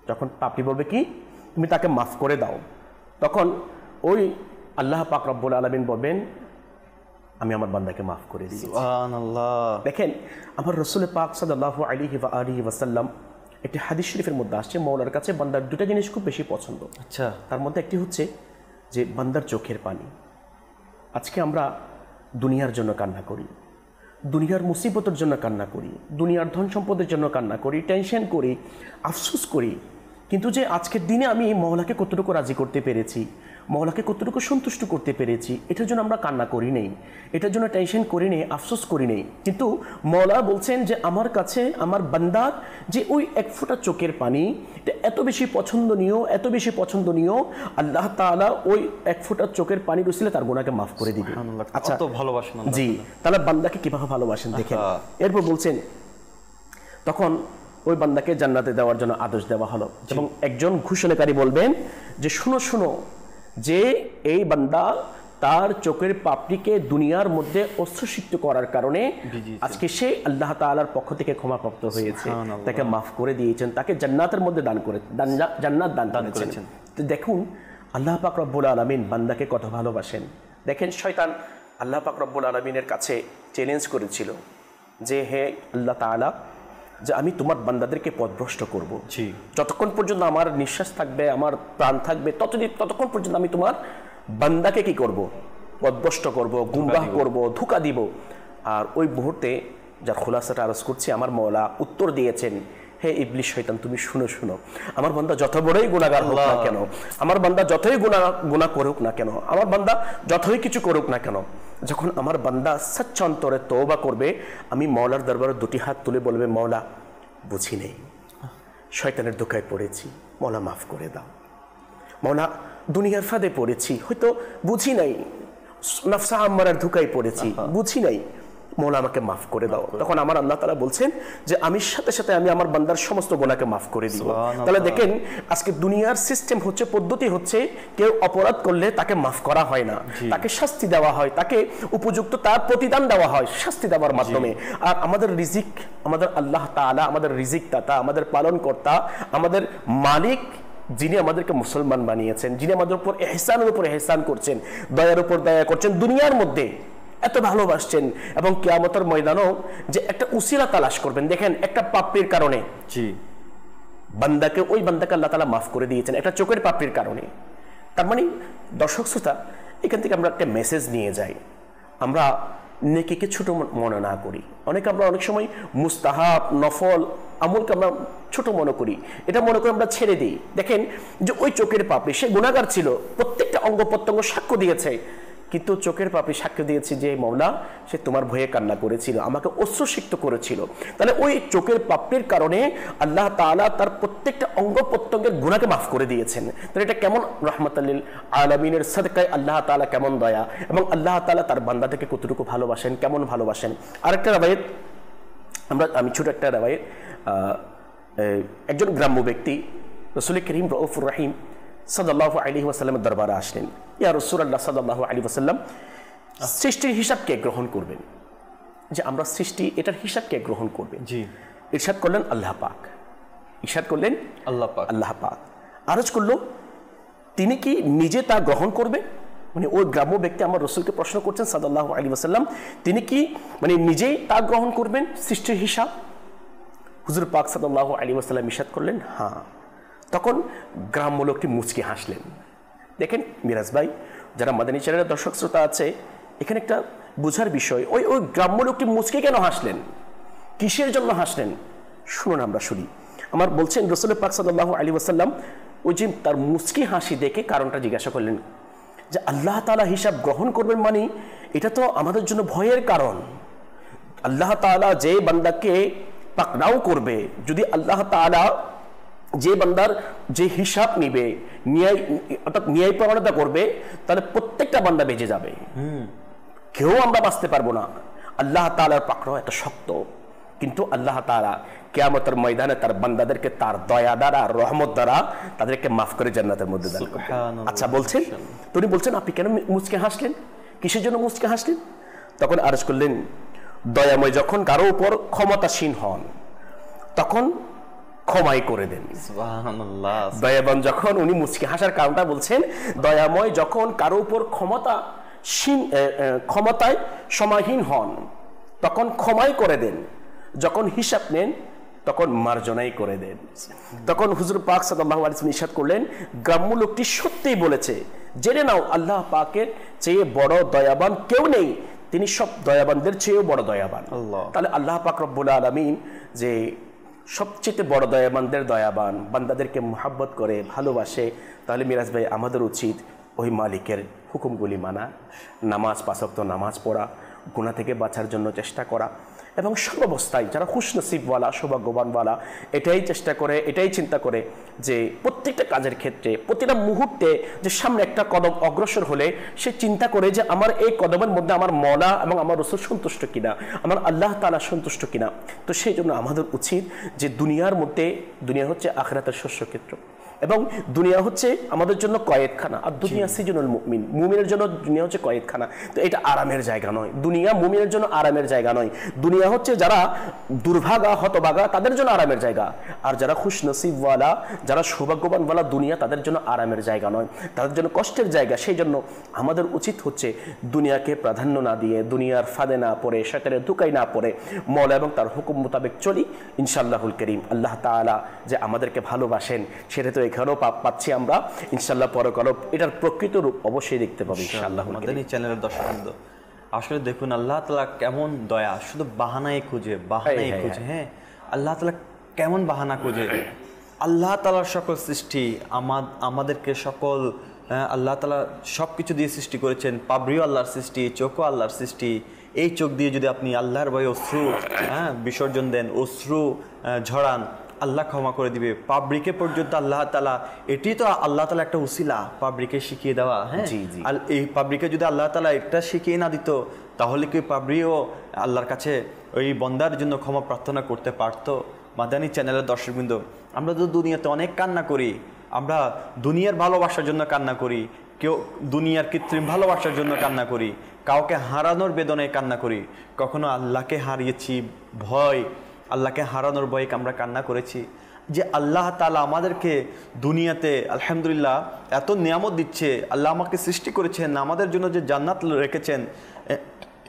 তখন পাপড়ি বলবে কি, তুমি তাকে মাফ করে দাও। তখন ওই আল্লাহ পাক রব্বুল আলামিন বলবেন, আমি আমার বান্দাকে মাফ করে দিয়েছি। সুবহানাল্লাহ। দেখেন আমার রাসূল পাক সাল্লাল্লাহু আলাইহি ওয়াসাল্লাম একটি হাদিস শরীফের মধ্যে আসছে, মওলার কাছে বান্দার দুটো জিনিস খুব বেশি পছন্দ। আচ্ছা, তার মধ্যে একটি হচ্ছে যে বান্দার চোখের পানি। আজকে আমরা দুনিয়ার জন্য কান্না করি, দুনিয়ার মুসিবতের জন্য কান্না করি, দুনিয়ার ধন সম্পদের জন্য কান্না করি, টেনশন করি, আফসোস করি, কিন্তু যে আজকের দিনে আমি মওলাকে কতটুকু রাজি করতে পেরেছি, মওলাকে কতটুকু সন্তুষ্ট করতে পেরেছি, এটার জন্য আমরা কান্না করি নেই, এটার জন্য টেনশন করি নেই, আফসোস করি নেই। কিন্তু মওলা বলছেন যে আমার কাছে আমার বান্দার যে ওই এক ফোঁটা চোখের পানি, এটা এত বেশি পছন্দনীয়, এত বেশি পছন্দনীয়, আল্লাহ তাআলা ওই এক ফোঁটা চোখের পানির উসিলায় তার গুনাহকে মাফ করে দিবে। আচ্ছা, তো ভালোবাসেন জি, তাহলে বান্দাকে কিভাবে ভালোবাসেন দেখেন। এরপর বলছেন তখন ওই বান্দাকে জান্নাতে দেওয়ার জন্য আদেশ দেওয়া হলো, এবং একজন ঘোষণাকারী বলবেন যে শুনো শুনো, যে এই বান্দা তার চোখের পাপড়িকে দুনিয়ার মধ্যে অশ্রুসিক্ত করার কারণে আজকে সে আল্লাহ তাআলার পক্ষ থেকে ক্ষমাপ্রাপ্ত হয়েছে, তাকে মাফ করে দিয়েছেন, তাকে জান্নাতের মধ্যে জান্নাত দান করেছেন। তো দেখুন আল্লাহ পাক রব্বুল আলামিন বান্দাকে কত ভালোবাসেন। দেখেন শয়তান আল্লাহ পাক রব্বুল আলামিনের কাছে চ্যালেঞ্জ করেছিল যে হে আল্লাহ তাআলা, যে আমি তোমার বান্দাদেরকে পথভ্রষ্ট করব। জি। যতক্ষণ পর্যন্ত আমার নিঃশ্বাস থাকবে, আমার প্রাণ থাকবে, ততক্ষণ পর্যন্ত আমি তোমার বান্দাকে কি করব? পথভ্রষ্ট করব, গুমরাহ করব, ধোঁকা দিব। আর ওই মুহূর্তে যার খোলাসাটা আরজ করছি, আমার মওলা উত্তর দিয়েছেন, হে ইবলিস শয়তান, তুমি শুনো, আমার বান্দা যত বড়ই গুনাহগার হোক না কেন, আমার বান্দা যতই গুনাহ করুক না কেন, আমার বান্দা যতই কিছু করুক না কেন, যখন আমার বান্দা সচ্ছন্তরে তওবা করবে, আমি মওলার দরবারে দুটি হাত তুলে বলবে, মওলা বুঝি নেই, শয়তানের ধোঁকায় পড়েছি, মওলা মাফ করে দাও। মওলা দুনিয়ার ফাঁদে পড়েছি, হয়তো বুঝি নাই, নফসা আম্মারার ধোঁকায় পড়েছি, বুঝি নাই, মওলা আমাকে মাফ করে দাও। তখন আমার আল্লাহ তাআলা বলছেন যে আমি সাথে সাথে আমি আমার বান্দার সমস্ত গুনাহকে মাফ করে দিব। তাহলে দেখেন, আজকে দুনিয়ার সিস্টেম হচ্ছে, পদ্ধতি হচ্ছে, কেউ অপরাধ করলে তাকে মাফ করা হয় না, তাকে শাস্তি দেওয়া হয়, তাকে উপযুক্ত তার প্রতিদান দেওয়া হয় শাস্তি দেওয়ার মাধ্যমে। আর আমাদের রিজিক, আমাদের আল্লাহ তাআলা, আমাদের রিজিক দাতা, আমাদের পালনকর্তা, আমাদের মালিক, যিনি আমাদেরকে মুসলমান বানিয়েছেন, যিনি আমাদের উপর ইহসানের উপর ইহসান করছেন, দয়ার উপর দয়া করছেন, দুনিয়ার মধ্যে এত ভালোবাসছেন, এবং কিয়ামতের ময়দানেও যে একটা উসিলা তালাশ করবেন। দেখেন, একটা পাপের কারণে জি ওই বান্দাকে আল্লাহ তাআলা মাফ করে দিয়েছেন, একটা চোখের পাপের কারণে। তার মানে দর্শক শ্রোতা, এখান থেকে আমরা একটা মেসেজ নিয়ে যাই, আমরা নেকিকে ছোট মনে না করি। আমরা অনেক সময় মুস্তাহাব, নফল আমলকে আমরা ছোট মনে করি, এটা মনে করে আমরা ছেড়ে দিই। দেখেন যে ওই চোখের পাপড়ি, সে গুনাহগার ছিল, প্রত্যেকটা অঙ্গ প্রত্যঙ্গ সাক্ষ্য দিয়েছে, কিন্তু চোখের পাপড়ি সাক্ষ্য দিয়েছে যে মওলা, সে তোমার ভয়ে কান্না করেছিল, আমাকে অশ্রুসিক্ত করেছিল। তাহলে ওই চোখের পাপড়ির কারণে আল্লাহ তাআলা তার প্রত্যেকটা অঙ্গ প্রত্যঙ্গের গুনাহকে মাফ করে দিয়েছেন। তাহলে এটা কেমন রাহমাতাল লিল আলামিনের সাদকায় আল্লাহ তাআলা কেমন দয়া, এবং আল্লাহ তাআলা তার বান্দাদেরকে কতটুকু ভালোবাসেন, কেমন ভালোবাসেন। আরেকটা রাবায়েত, আমি ছোট একটা রাবায়েত, একজন গ্রাম্য ব্যক্তি রাসূল করিম রউফুর রহিম সাল্লাল্লাহু আলাইহি ওয়াসাল্লামের দরবারে আসলেন। ইয়া রাসূলুল্লাহ সাল্লাল্লাহু আলাইহি ওয়াসাল্লাম, সৃষ্টির হিসাব কে গ্রহণ করবেন? যে আমরা সৃষ্টি, এটার হিসাব কে গ্রহণ করবেন? জি। ইরশাদ করলেন আল্লাহ পাক। ইরশাদ করলেন আল্লাহ পাক। আরজ করলো, তিনি কি নিজে তা গ্রহণ করবেন? মানে ওই গ্রাম্য ব্যক্তি আমার রাসূলকে প্রশ্ন করছেন সাল্লাল্লাহু আলাইহি ওয়াসাল্লাম, তিনি কি মানে নিজেই তা গ্রহণ করবেন সৃষ্টির হিসাব? হুজুর পাক সাল্লাল্লাহু আলাইহি ওয়াসাল্লাম ইরশাদ করলেন, হ্যাঁ। তখন গ্রাম্য লোকটি মুচকি হাসলেন। দেখেন মিরাজ ভাই, যারা মাদানী চ্যানেলের দর্শক শ্রোতা আছে, এখানে একটা বোঝার বিষয়, ওই গ্রাম্য লোকটি মুচকি কেন হাসলেন, কিসের জন্য হাসলেন? শুনুন, আমরা শুনি। আমার বলছেন রাসূল পাক সাল্লাল্লাহু আলাইহি ওয়াসাল্লাম ওই যে তার মুচকি হাসি দেখে কারণটা জিজ্ঞাসা করলেন, যে আল্লাহ তাআলা হিসাব গ্রহণ করবেন, মানে এটা তো আমাদের জন্য ভয়ের কারণ। আল্লাহ তাআলা যে বান্দাকে পাকড়াও করবে, যদি আল্লাহ তাআলা যে বান্দার যে হিসাব নিবে, অর্থাৎ ন্যায় প্রমাণতা করবে, তাহলে প্রত্যেকটা বান্দা বেঁচে যাবে, কেউ আমরা বাঁচতে পারবো না। আল্লাহ তাআলার পাকড়াও এত শক্ত, কিন্তু আল্লাহ তাআলা কিয়ামতের ময়দানে তার বান্দাদেরকে তার দয়া দ্বারা, রহমত দ্বারা তাদেরকে মাফ করে জান্নাতের মধ্যে দান করবেন। আচ্ছা, বলছেন, তিনি বলছেন, আপনি কেন মুচকে হাসলেন, কিসের জন্য মুচকে হাসলেন? তখন আরজ করলেন, দয়াময় যখন কারো উপর ক্ষমতাসীন হন, তখন ক্ষমাই করে দেন। সুবহানাল্লাহ। দয়াবান যখন, উনি মুচকি হাসার কারণটা বলছেন, দয়াময় যখন কারো উপর ক্ষমতায় সমাহীন হন, তখন ক্ষমাই করে দেন, যখন হিসাব নেন তখন মার্জনাই করে দেন। তখন হুজুর পাক সাল্লাল্লাহু আলাইহি ওয়াসাল্লাম ইরশাদ করলেন, গ্রাম্য লোকটি সত্যিই বলেছে, জেনে নাও আল্লাহ পাকের চেয়ে বড় দয়াবান কেউ নেই, তিনি সব দয়াবানদের চেয়েও বড় দয়াবান। তাহলে আল্লাহ পাক রব্বুল আলামিন যে সবচেয়ে বড় দয়াবানদের দয়াবান, বান্দাদেরকে মুহাব্বত করে, ভালোবাসে, তাহলে মিরাজ ভাই আমাদের উচিত ওই মালিকের হুকুমগুলি মানা, নামাজ, 5 ওয়াক্ত নামাজ পড়া, গুনাহ থেকে বাঁচার জন্য চেষ্টা করা, এবং সর্বাবস্থায় যারা খুশনসিবওয়ালা, সৌভাগ্যবানওয়ালা, এটাই চেষ্টা করে, এটাই চিন্তা করে যে প্রত্যেকটা কাজের ক্ষেত্রে, প্রতিটা মুহূর্তে যে সামনে একটা কদম অগ্রসর হলে সে চিন্তা করে যে আমার এই কদমের মধ্যে আমার মওলা এবং আমার রাসূল সন্তুষ্ট কিনা, আমার আল্লাহ তাআলা সন্তুষ্ট কিনা। তো সেই জন্য আমাদের উচিত যে দুনিয়ার মধ্যে, দুনিয়া হচ্ছে আখিরাতের শস্যক্ষেত্র, এবং দুনিয়া হচ্ছে আমাদের জন্য কয়েদখানা, আর দুনিয়া সিজনুল মুমিন, মুমিনের জন্য দুনিয়া হচ্ছে কয়েদখানা। তো এটা আরামের জায়গা নয়, দুনিয়া মুমিনের জন্য আরামের জায়গা নয়। দুনিয়া হচ্ছে যারা দুর্ভাগা হতভাগা তাদের জন্য আরামের জায়গা, আর যারা খুশনসিবওয়ালা, যারা সৌভাগ্যবানওয়ালা দুনিয়া তাদের জন্য আরামের জায়গা নয়, তাদের জন্য কষ্টের জায়গা। সেই জন্য আমাদের উচিত হচ্ছে দুনিয়াকে প্রাধান্য না দিয়ে, দুনিয়ার ফাঁদে না পড়ে, শয়তানের ধোঁকায় না পড়ে মওলা এবং তার হুকুম মোতাবেক চলি। ইনশাআল্লাহুল করিম আল্লাহ তাআলা যে আমাদেরকে ভালোবাসেন সেটা তো এখানেও পাচ্ছি আমরা, ইনশাআল্লাহ পরকালও এটার প্রকৃত রূপ অবশ্যই দেখতে পাবো ইনশাআল্লাহুল করিম। মাদানী চ্যানেলের দর্শকবৃন্দ, আসলে দেখুন আল্লাহ তাআলা কেমন দয়া, শুধু বাহানাই খুঁজে, বাহানাই খুঁজে। হ্যাঁ, আল্লাহ তাআলা কেমন বাহানা খুঁজে। আল্লাহ তাআলার সকল সৃষ্টি, আমাদেরকে সকল আল্লাহ তাআলা সব কিছু দিয়ে সৃষ্টি করেছেন। পাবরিও আল্লাহর সৃষ্টি, চোখও আল্লাহর সৃষ্টি। এই চোখ দিয়ে যদি আপনি আল্লাহর ভয়ে অশ্রু বিসর্জন দেন, অশ্রু ঝরান, আল্লাহ ক্ষমা করে দিবে। পাবরিকে পর্যন্ত আল্লাহ তাআলা, এটি তো আল্লাহ তাআলা একটা উসিলা পাবরিকে শিখিয়ে দেওয়া। হ্যাঁ, এই পাবরিকে যদি আল্লাহ তাআলা এটা শিখিয়ে না দিত তাহলে কি পাবরিও আল্লাহর কাছে ওই বন্দার জন্য ক্ষমা প্রার্থনা করতে পারতো? মাদানী চ্যানেলের দর্শকবৃন্দ, আমরা তো দুনিয়াতে অনেক কান্না করি, আমরা দুনিয়ার ভালোবাসার জন্য কান্না করি, কেউ দুনিয়ার কৃত্রিম ভালোবাসার জন্য কান্না করি, কাউকে হারানোর বেদনায় কান্না করি, কখনো আল্লাহকে হারিয়েছি ভয়, আল্লাহকে হারানোর ভয়ে আমরা কান্না করেছি। যে আল্লাহ তাআলা আমাদেরকে দুনিয়াতে আলহামদুলিল্লাহ এত নিয়ামত দিচ্ছে, আল্লাহ আমাকে সৃষ্টি করেছেন, আমাদের জন্য যে জান্নাত রেখেছেন,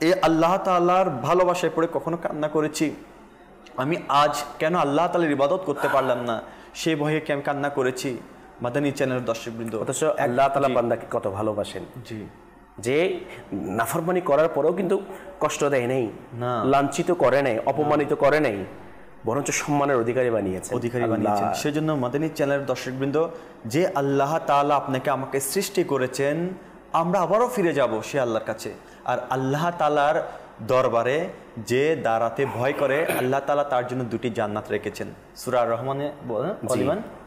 এ আল্লাহ তাআলার ভালোবাসায় পড়ে কখনো কান্না করেছি? আমি আজ কেন আল্লাহ তাআলার ইবাদত করতে পারলাম না, সেই ভয়ে কি আমি কান্না করেছি? মাদানী চ্যানেলের দর্শকবৃন্দ, অথচ আল্লাহ তাআলা বান্দাকে কত ভালোবাসেন, জি, যে নাফরমানি করার পরেও কিন্তু কষ্ট দেয় নেই, লাঞ্ছিত করে নেই, অপমানিত করে নেই, বরঞ্চ সম্মানের অধিকারী বানিয়েছেন। সেজন্য মাদানী চ্যানেলের দর্শকবৃন্দ, যে আল্লাহ তাআলা আপনাকে আমাকে সৃষ্টি করেছেন, আমরা আবারও ফিরে যাব সে আল্লাহর কাছে। আর আল্লাহ তাআলার দরবারে যে দাঁড়াতে ভয় করে, আল্লাহ তাআলা তার জন্য দুটি জান্নাত রেখেছেন। সূরা আর-রহমানে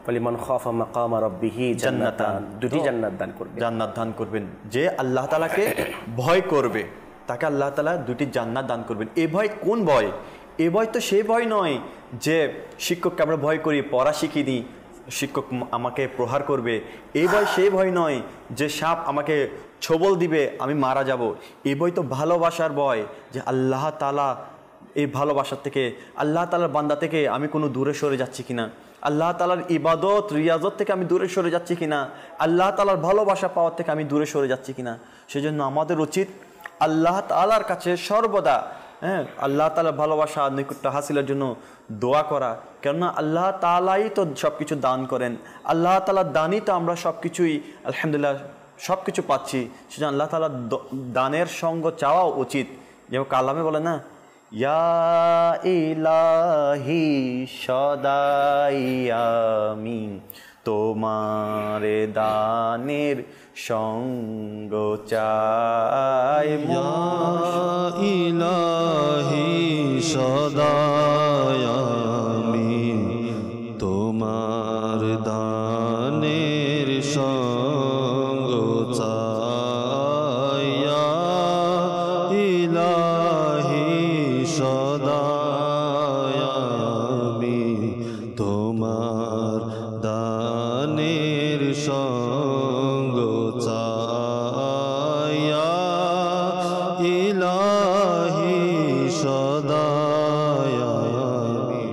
ওয়ালিমান খাফা মাকামা রাব্বিহি জান্নাতান, দুটি জান্নাত দান করবেন, জান্নাত দান করবেন। যে আল্লাহ তাআলাকে ভয় করবে তাকে আল্লাহ তাআলা দুটি জান্নাত দান করবেন। এ ভয় কোন ভয়? এ ভয় তো সেই ভয় নয় যে শিক্ষককে আমরা ভয় করি, পড়া শিখিনি, শিক্ষক আমাকে প্রহার করবে। এই ভয় সেই ভয় নয় যে সাপ আমাকে ছোবল দিবে, আমি মারা যাব। এই ভয় তো ভালোবাসার ভয়, যে আল্লাহ তাআলা এই ভালোবাসার থেকে, আল্লাহ তাআলার বান্দা থেকে আমি কোনো দূরে সরে যাচ্ছি কিনা, আল্লাহ তাআলার ইবাদত রিয়াজত থেকে আমি দূরে সরে যাচ্ছি কিনা, আল্লাহ তাআলার ভালোবাসা পাওয়ার থেকে আমি দূরে সরে যাচ্ছি কিনা। সেজন্য আমাদের উচিত আল্লাহ তাআলার কাছে সর্বদা আল্লাহ তাআলার ভালোবাসা নৈকট্য হাসিলের জন্য দোয়া করা। কেননা আল্লাহ তাআলাই তো সব কিছু দান করেন, আল্লাহ তাআলার দানই তো আমরা সব কিছুই আলহামদুলিল্লাহ সব কিছু পাচ্ছি। সেজন্য আল্লাহ তাআলার দানের সঙ্গ চাওয়া উচিত। যেমন কালামে বলে না, ইয়া ইলাহি সদাই আমি তোমার দানের সঙ্গ চাই, ইয়া ইলাহি সদাই আমি তোমার দানের সঙ্গ চাই, ইয়া ইলাহি সদাই আমি তোমার দানের সঙ্গ চাই, ইয়া ইলাহি সদাই আমি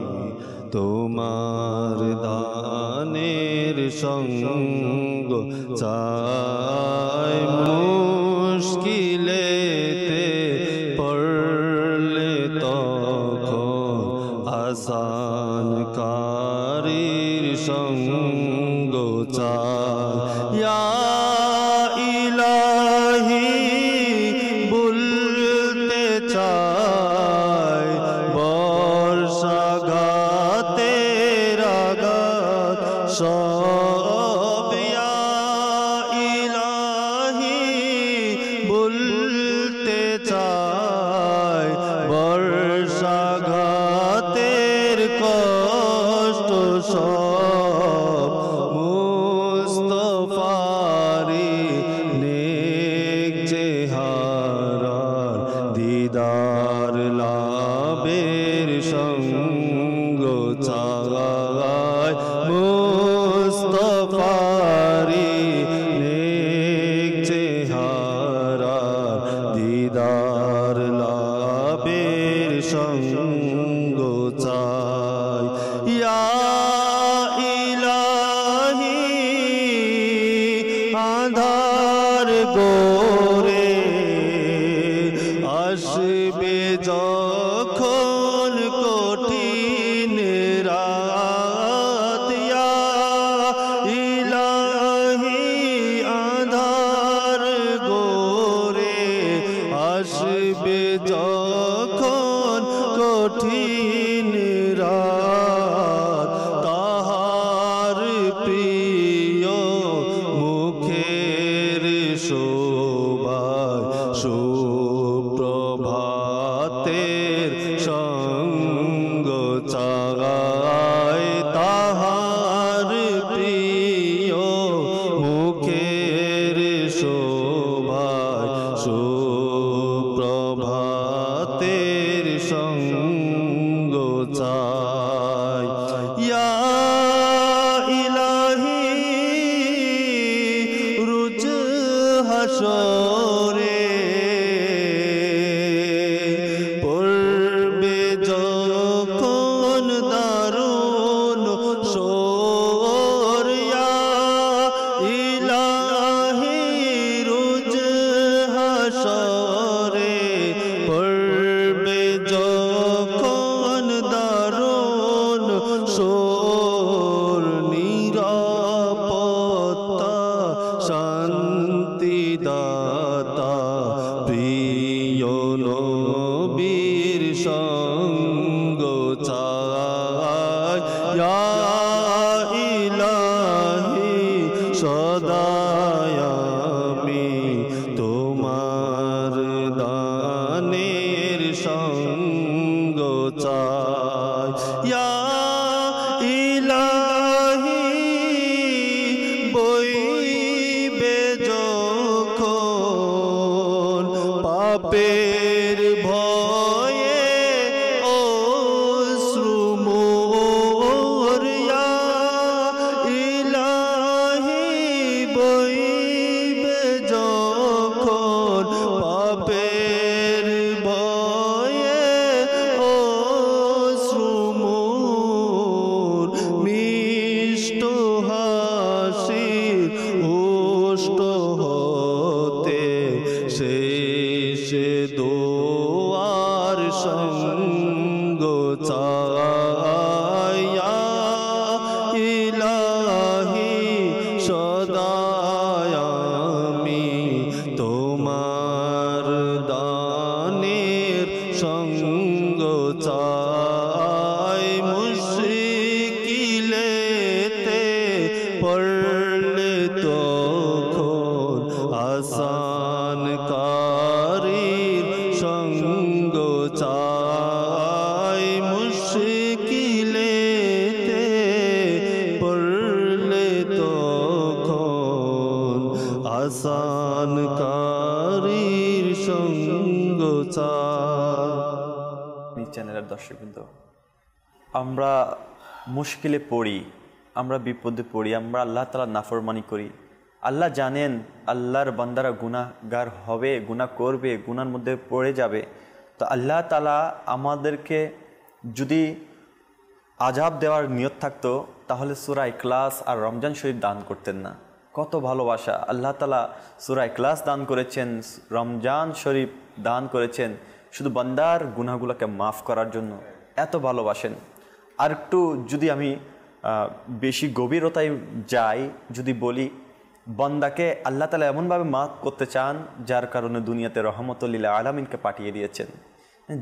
তোমার দানের সঙ্গ চাই। মুশকিলেতে পড়লে তখন আসানকারীর সঙ্গ চাই, ইয়া ইলাহি বলতে চাই বর্ষাঘাতের আঘাত সব, ইয়া ইলাহি বলতে চাই বর্ষাঘাতের কষ্ট সব, মুস্তাফারি নেক চেহারার দিদার লাভের সঙ্গ চাই, মুস্তাফা সঙ্গ চাই ইয়া ইলাহি আধার গোরে আসবে যখন কঠিন রাত ইয়া ইলাহি আধার গোরে আসবে যখন কঠিন রাত তাহার প্রিয় মুখের শোভায় সুপ্রভাতের সঙ্গ চাগায় তাহার প্রিয় মুখের শোভায় সুপ্রভাতের সঙ্গ চাই ইয়া ইলাহি রুজ হাসরে পড়বে যখন দারুণ সোর ইয়া ইলাহি রুজ হাসরে পড়বে যখন দারুণ সোর নিরাপত্তা শান্তি দাতা প্রিয় নবীর সঙ্গ চাই ইয়া ইলাহি সদায় আমি তোমার দানের সঙ্গ চাই ইয়া ইলাহি বইবে যখন পাপের ভয়ে অশ্রু মোর ইয়া ইলাহি বইবে যখন পাপের ভয়ে অশ্রু মোর মিষ্ট হাসির ওষ্ঠ হতে শেষ দোয়ার সঙ্গ চাই ইয়া ইলাহি সদায় আমি তোমার দানের সঙ্গ চাই মুশকিলেতে পড়লে তখন আসান কারীর সঙ্গ চাই মুশকিলেতে পড়লে তখন আসান কারীর সঙ্গ চাই চ্যানেলের দর্শকবৃন্দ, আমরা মুশকিলে পড়ি, আমরা বিপদে পড়ি, আমরা আল্লাহ তাআলার নাফরমানি করি। আল্লাহ জানেন আল্লাহর বান্দারা গুনাহগার হবে, গুনাহ করবে, গুনার মধ্যে পড়ে যাবে। তো আল্লাহ তাআলা আমাদেরকে যদি আযাব দেওয়ার নিয়ত থাকতো তাহলে সূরা ইখলাস আর রমজান শরীফ দান করতেন না। কত ভালোবাসা! আল্লাহ তাআলা সূরা ইখলাস দান করেছেন, রমজান শরীফ দান করেছেন শুধু বান্দার গুনাহগুলোকে মাফ করার জন্য। এত ভালোবাসেন। আর একটু যদি আমি বেশি গভীরতায় যাই, যদি বলি, বান্দাকে আল্লাহ তাআলা এমনভাবে মাফ করতে চান যার কারণে দুনিয়াতে রহমতুল লিল আলামিনকে পাঠিয়ে দিয়েছেন,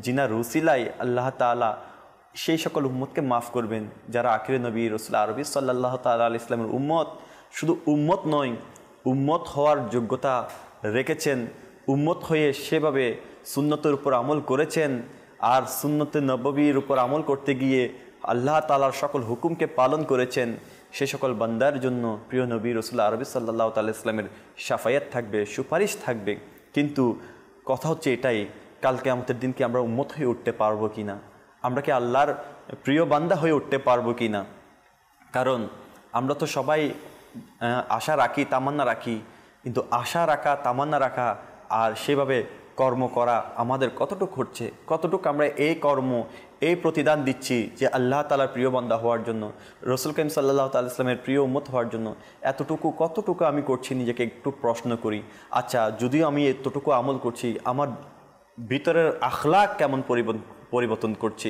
জিনার রুসিলাই আল্লাহ তাআলা সেই সকল উম্মতকে মাফ করবেন যারা আখিরে নবী রাসূল আরবি সাল্লাল্লাহু তাআলা আলাইহি ইসলামের উম্মত। শুধু উম্মত নয়, উম্মত হওয়ার যোগ্যতা রেখেছেন, উম্মত হয়ে সেভাবে সুন্নতের উপর আমল করেছেন। আর সুন্নতে নববীর উপর আমল করতে গিয়ে আল্লাহ তাআলার সকল হুকুমকে পালন করেছেন। সে সকল বান্দার জন্য প্রিয় নবী রাসূল আরবি সাল্লাল্লাহু তাআলা ইসলামের শাফায়াত থাকবে, সুপারিশ থাকবে। কিন্তু কথা হচ্ছে এটাই, কাল কিয়ামতের দিন কি আমরা উম্মত হয়ে উঠতে পারবো কি না? আমরা কি আল্লাহর প্রিয় বান্দা হয়ে উঠতে পারবো কি না? কারণ আমরা তো সবাই আশা রাখি, তামান্না রাখি, কিন্তু আশা রাখা, তামান্না রাখা আর সেভাবে কর্ম করা আমাদের কতটুকু হচ্ছে, কতটুকু আমরা এই কর্ম এই প্রতিদান দিচ্ছি যে আল্লাহ তাআলার প্রিয় বান্দা হওয়ার জন্য, রসুল করিম সাল্লাল্লাহু তাআলা ইসলামের প্রিয় উম্মত হওয়ার জন্য কতটুকু আমি করছি, নিজেকে একটু প্রশ্ন করি। আচ্ছা, যদিও আমি এতটুকু আমল করছি, আমার ভিতরের আখলাক কেমন পরিবর্তন করছি?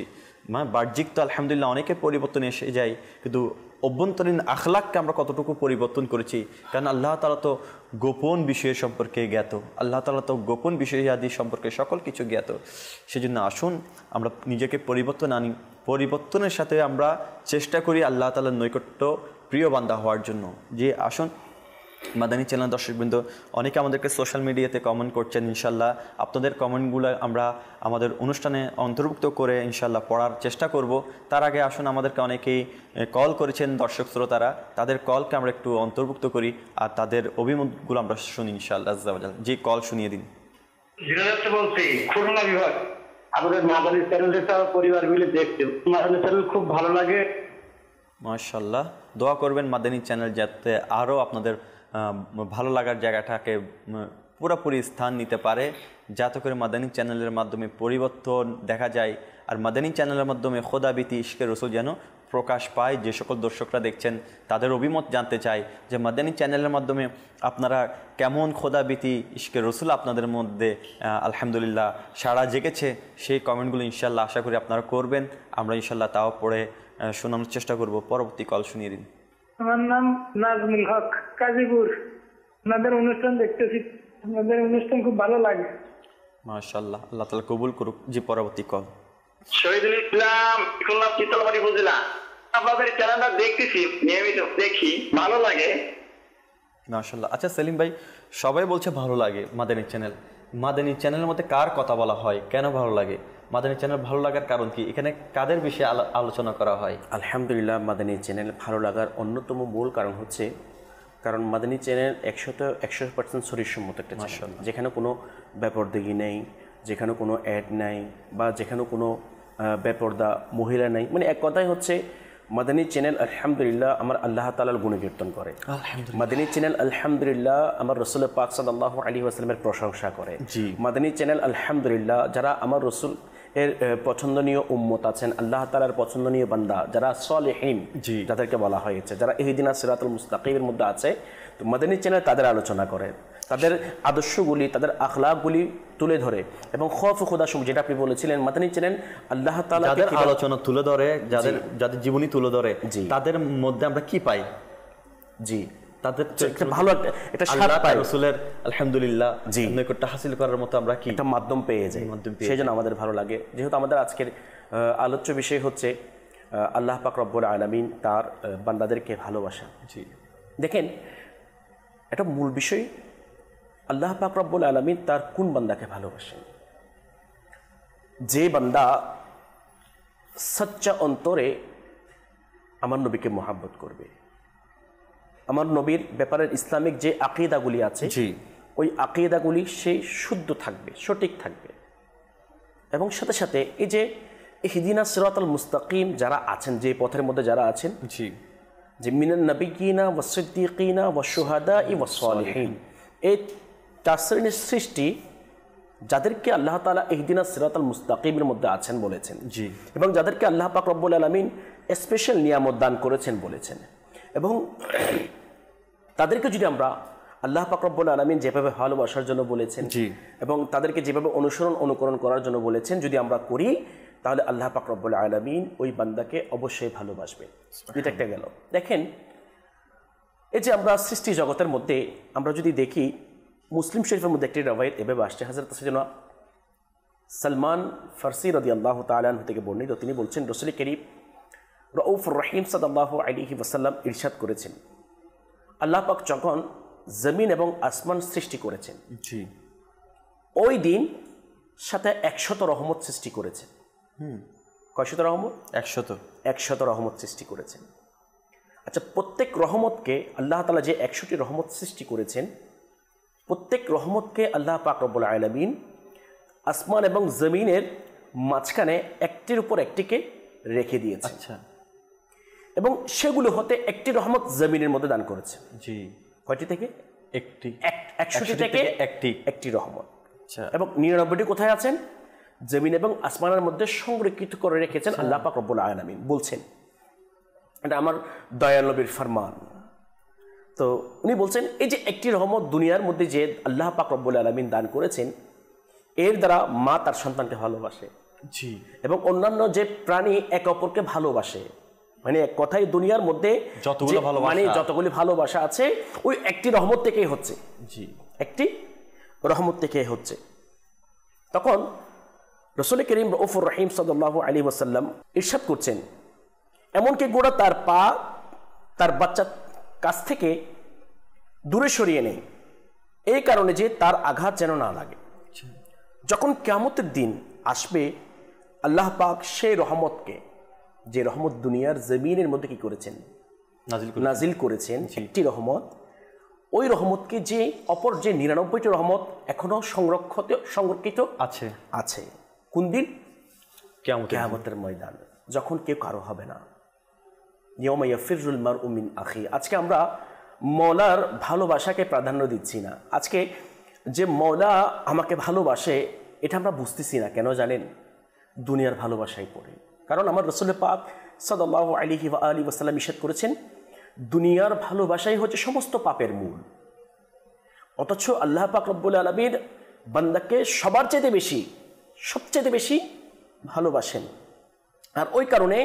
মানে বাহ্যিক তো আলহামদুলিল্লাহ অনেকের পরিবর্তন এসে যায়, কিন্তু অভ্যন্তরীণ আখলাককে আমরা কতটুকু পরিবর্তন করেছি? কারণ আল্লাহ তাআলা তো গোপন বিষয় সম্পর্কে জ্ঞাত, আল্লাহ তাআলা তো গোপন বিষয়াদি সম্পর্কে সকল কিছু জ্ঞাত। সেজন্য আসুন আমরা নিজেকে পরিবর্তন আনি, পরিবর্তনের সাথে আমরা চেষ্টা করি আল্লাহ তাআলার নৈকট্য প্রিয় বান্দা হওয়ার জন্য। যে আসুন মাদানী চ্যানেল দর্শকবৃন্দ, অনেকে আমাদেরকে সোশ্যাল মিডিয়াতে কমেন্ট করছেন, ইনশাল্লাহ আপনাদের কমেন্টগুলো আমরা আমাদের অনুষ্ঠানে অন্তর্ভুক্ত করে ইনশাল্লাহ পড়ার চেষ্টা করব। তার আগে আসুন, আমাদেরকে অনেকেই কল করেছেন দর্শক শ্রোতারা, তাদের কলকে আমরা একটু অন্তর্ভুক্ত করি আর তাদের অভিমতগুলো আমরা শুনি ইনশাআল্লাহ আজ্জা ওয়া জাল। যে কল শুনিয়ে দিন। বলছি খুলনা বিভাগ, আমাদের মাদানী চ্যানেলটা পরিবার মিলে দেখতে, মাদানী চ্যানেল খুব ভালো লাগে। মাশাআল্লাহ, দোয়া করবেন মাদানী চ্যানেল যাতে আরও আপনাদের ভালো লাগার জায়গাটাকে পুরোপুরি স্থান নিতে পারে, যাতে করে মাদানী চ্যানেলের মাধ্যমে পরিবর্তন দেখা যায় আর মাদানী চ্যানেলের মাধ্যমে খোদাবিতি ইশকে রসুল যেন প্রকাশ পায়। যে সকল দর্শকরা দেখছেন তাদের অভিমত জানতে চাই যে মাদানী চ্যানেলের মাধ্যমে আপনারা কেমন খোদাবিতি ইশকে রসুল আপনাদের মধ্যে আলহামদুলিল্লাহ সাড়া জেগেছে, সেই কমেন্টগুলো ইনশাল্লাহ আশা করি আপনারা করবেন। আমরা ইনশাল্লাহ তাও পড়ে শোনানোর চেষ্টা করব। পরবর্তী কল শুনিয়ে দিন। আমার নাম নাজমুল হক, কাজীপুর। আপনাদের অনুষ্ঠান দেখতেছি, আপনাদের অনুষ্ঠান খুব ভালো লাগে। মাশাআল্লাহ, আল্লাহ তাআলা কবুল করুক। জি, পরবর্তী কল। শহীদুল ইসলাম, খুলনা শীতলবাড়ি উপজেলা। আপনাদের চ্যানেলটা দেখতেছি, নিয়মিত দেখি, ভালো লাগে। মাশাআল্লাহ। আচ্ছা সেলিম ভাই, সবাই বলছে ভালো লাগে মাদানী চ্যানেল। মাদানী চ্যানেলের মধ্যে কার কথা বলা হয়, কেন ভালো লাগে? মাদানী চ্যানেল ভালো লাগার কারণ কি? এখানে কাদের বিষয়ে আলোচনা করা হয়? আলহামদুলিল্লাহ, মাদানী চ্যানেল ভালো লাগার অন্যতম মূল কারণ হচ্ছে, কারণ মাদানী চ্যানেল 100% শরীরসম্মত একটা চ্যানেল, যেখানে কোনো বেপরদাগি নেই, যেখানে কোনো অ্যাড নাই, বা যেখানে কোনো বেপরদা মহিলা নেই। মানে এক কথাই হচ্ছে মাদানী চ্যানেল আলহামদুলিল্লাহ আমার আল্লাহ তাআলার গুণকীর্তন করে। মাদানী চ্যানেল আলহামদুলিল্লাহ আমার রাসূল পাক সাল্লাল্লাহু আলাইহি ওয়াসাল্লামের প্রশংসা করে। মাদানী চ্যানেল আলহামদুলিল্লাহ যারা আমার রাসূল এর পছন্দনীয় উম্মত আছেন, আল্লাহ তাআলার পছন্দনীয় বান্দা, যারা সলিহিন যাদেরকে বলা হয়েছে, যারা ইহদিনাস সিরাতুল মুস্তাকিমের মধ্যে আছে, তো মাদানী চ্যানেল তাদের আলোচনা করে, তাদের আদর্শগুলি, তাদের আখলাকগুলি তুলে ধরে এবং খৌফ খোদা যেটা আপনি বলেছিলেন, মাদানী চ্যানেল আল্লাহ তাআলা যাদের আলোচনা তুলে ধরে, যাদের জীবনী তুলে ধরে, তাদের মধ্যে আমরা কি পাই? জি, তাদের ভালো একটা স্বাদ পাই রাসূলের আলহামদুলিল্লাহ নৈকট্য হাসিল করার মতো আমরা কি একটা মাধ্যম পেয়ে যাই। সেই জন্য আমাদের ভালো লাগে। যেহেতু আমাদের আজকের আলোচ্য বিষয় হচ্ছে আল্লাহ পাক রব্বুল আলামিন তার বান্দাদেরকে ভালোবাসা। জি, দেখেন এটা মূল বিষয়, আল্লাহ পাক রব্বুল আলামিন তার কোন বান্দাকে ভালোবাসেন? যে বান্দা সচ্চা অন্তরে আমার নবীকে মহাব্বত করবে, আমার নবীর ব্যাপারে ইসলামিক যে আকীদাগুলি আছে ওই আকীদাগুলি সে শুদ্ধ থাকবে, সঠিক থাকবে, এবং সাথে সাথে এই যে ইহদিনাস সিরাতাল মুস্তাকিম যারা আছেন, যে পথের মধ্যে যারা আছেন, যে মিনান নাবিয়িনা ওয়াস সিদ্দিকিনা ওয়াস শুহাদাই ওয়াস সালিহিন, এই 4 শ্রেণীর সৃষ্টি যাদেরকে আল্লাহ তাআলা ইহদিনাস সিরাতাল মুস্তাকিমের মধ্যে আছেন বলেছেন, এবং যাদেরকে আল্লাহ পাক রব্বুল আলামিন স্পেশাল নিয়ামত দান করেছেন বলেছেন, এবং তাদেরকে যদি আমরা আল্লাহ পাক রব্বুল আলামিন যেভাবে ভালোবাসার জন্য বলেছেন এবং তাদেরকে যেভাবে অনুকরণ করার জন্য বলেছেন যদি আমরা করি, তাহলে আল্লাহ পাক রব্বুল আলামিন ওই বান্দাকে অবশ্যই ভালোবাসবে। এটা একটা গেল। দেখেন এই যে আমরা সৃষ্টি জগতের মধ্যে আমরা যদি দেখি, মুসলিম শরীফের মধ্যে একটি রওয়ায়াত এভাবে আসছে, হযরত সাইয়েদনা সালমান ফারসি রাদিয়াল্লাহু তাআলা আনহু থেকে বর্ণিত, তিনি বলছেন রাসূল করিম রাউফুর রহিম সাল্লাল্লাহু আলাইহি ওয়াসাল্লাম ইরশাদ করেছেন, আল্লাহ পাক যখন জমিন এবং আসমান সৃষ্টি করেছেন, ওই দিন সাথে 100 রহমত সৃষ্টি করেছেন। কয়শত রহমত? 100 রহমত সৃষ্টি করেছেন। আচ্ছা, প্রত্যেক রহমতকে আল্লাহ তাআলা যে 100টি রহমত সৃষ্টি করেছেন, প্রত্যেক রহমতকে আল্লাহ পাক রব্বুল আলামিন আসমান এবং জমিনের মাঝখানে একটির উপর একটিকে রেখে দিয়েছে। আচ্ছা, এবং সেগুলো হতে একটি রহমত জমিনের মধ্যে দান করেছে। কয়টি থেকে? একটি। 100টি থেকে একটি রহমত। এবং 99টি কোথায় আছেন? জমিন এবং আসমানের মধ্যে সংরক্ষিত করে রেখেছেন আল্লাহ পাক রব্বুল আলামিন। বলছেন, এটা আমার দয়াল নবীর ফরমান। তো উনি বলছেন এই যে একটি রহমত দুনিয়ার মধ্যে যে আল্লাহ পাক রব্বুল আলামিন দান করেছেন, এর দ্বারা মা তার সন্তানকে ভালোবাসে, জি, এবং অন্যান্য যে প্রাণী একে অপরকে ভালোবাসে। মানে এক কথায় দুনিয়ার মধ্যে যতগুলো ভালোবাসা, মানে যতগুলি ভালোবাসা আছে ওই একটি রহমত থেকেই হচ্ছে, জি, একটি রহমত থেকে হচ্ছে। তখন রাসূল করিম রউফুর রহিম সাল্লাল্লাহু আলাইহি ওয়াসাল্লাম ইরশাদ করছেন, এমনকি গোড়া তার পা তার বাচ্চার কাছ থেকে দূরে সরিয়ে নেয়, এই কারণে যে তার আঘাত যেন না লাগে। যখন কিয়ামতের দিন আসবে, আল্লাহ পাক সেই রহমতকে, যে রহমত দুনিয়ার জমিনের মধ্যে কি করেছেন, নাজিল করেছেন একটি রহমত, ওই রহমতকে যে অপর যে 99টি রহমত এখনো সংরক্ষিত আছে আছে কোন দিন? কিয়ামতের ময়দান, যখন কেউ কারো হবে না। ইয়াউমা ইয়াফিরুল মারউ মিন আখি। আজকে আমরা মওলার ভালোবাসাকে প্রাধান্য দিচ্ছি না। আজকে যে মওলা আমাকে ভালোবাসে এটা আমরা বুঝতেছি না। কেন জানেন? দুনিয়ার ভালোবাসাই পড়ে। কারণ আমার রাসূল পাক সাল্লাল্লাহু আলাইহি ওয়া আলিহি ওয়াসাল্লাম ইরশাদ করেছেন, দুনিয়ার ভালোবাসাই হচ্ছে সমস্ত পাপের মূল। অথচ আল্লাহ পাক রব্বুল আলামিন বান্দাকে সবার চাইতে বেশি, সবচেয়ে বেশি ভালোবাসেন। আর ওই কারণে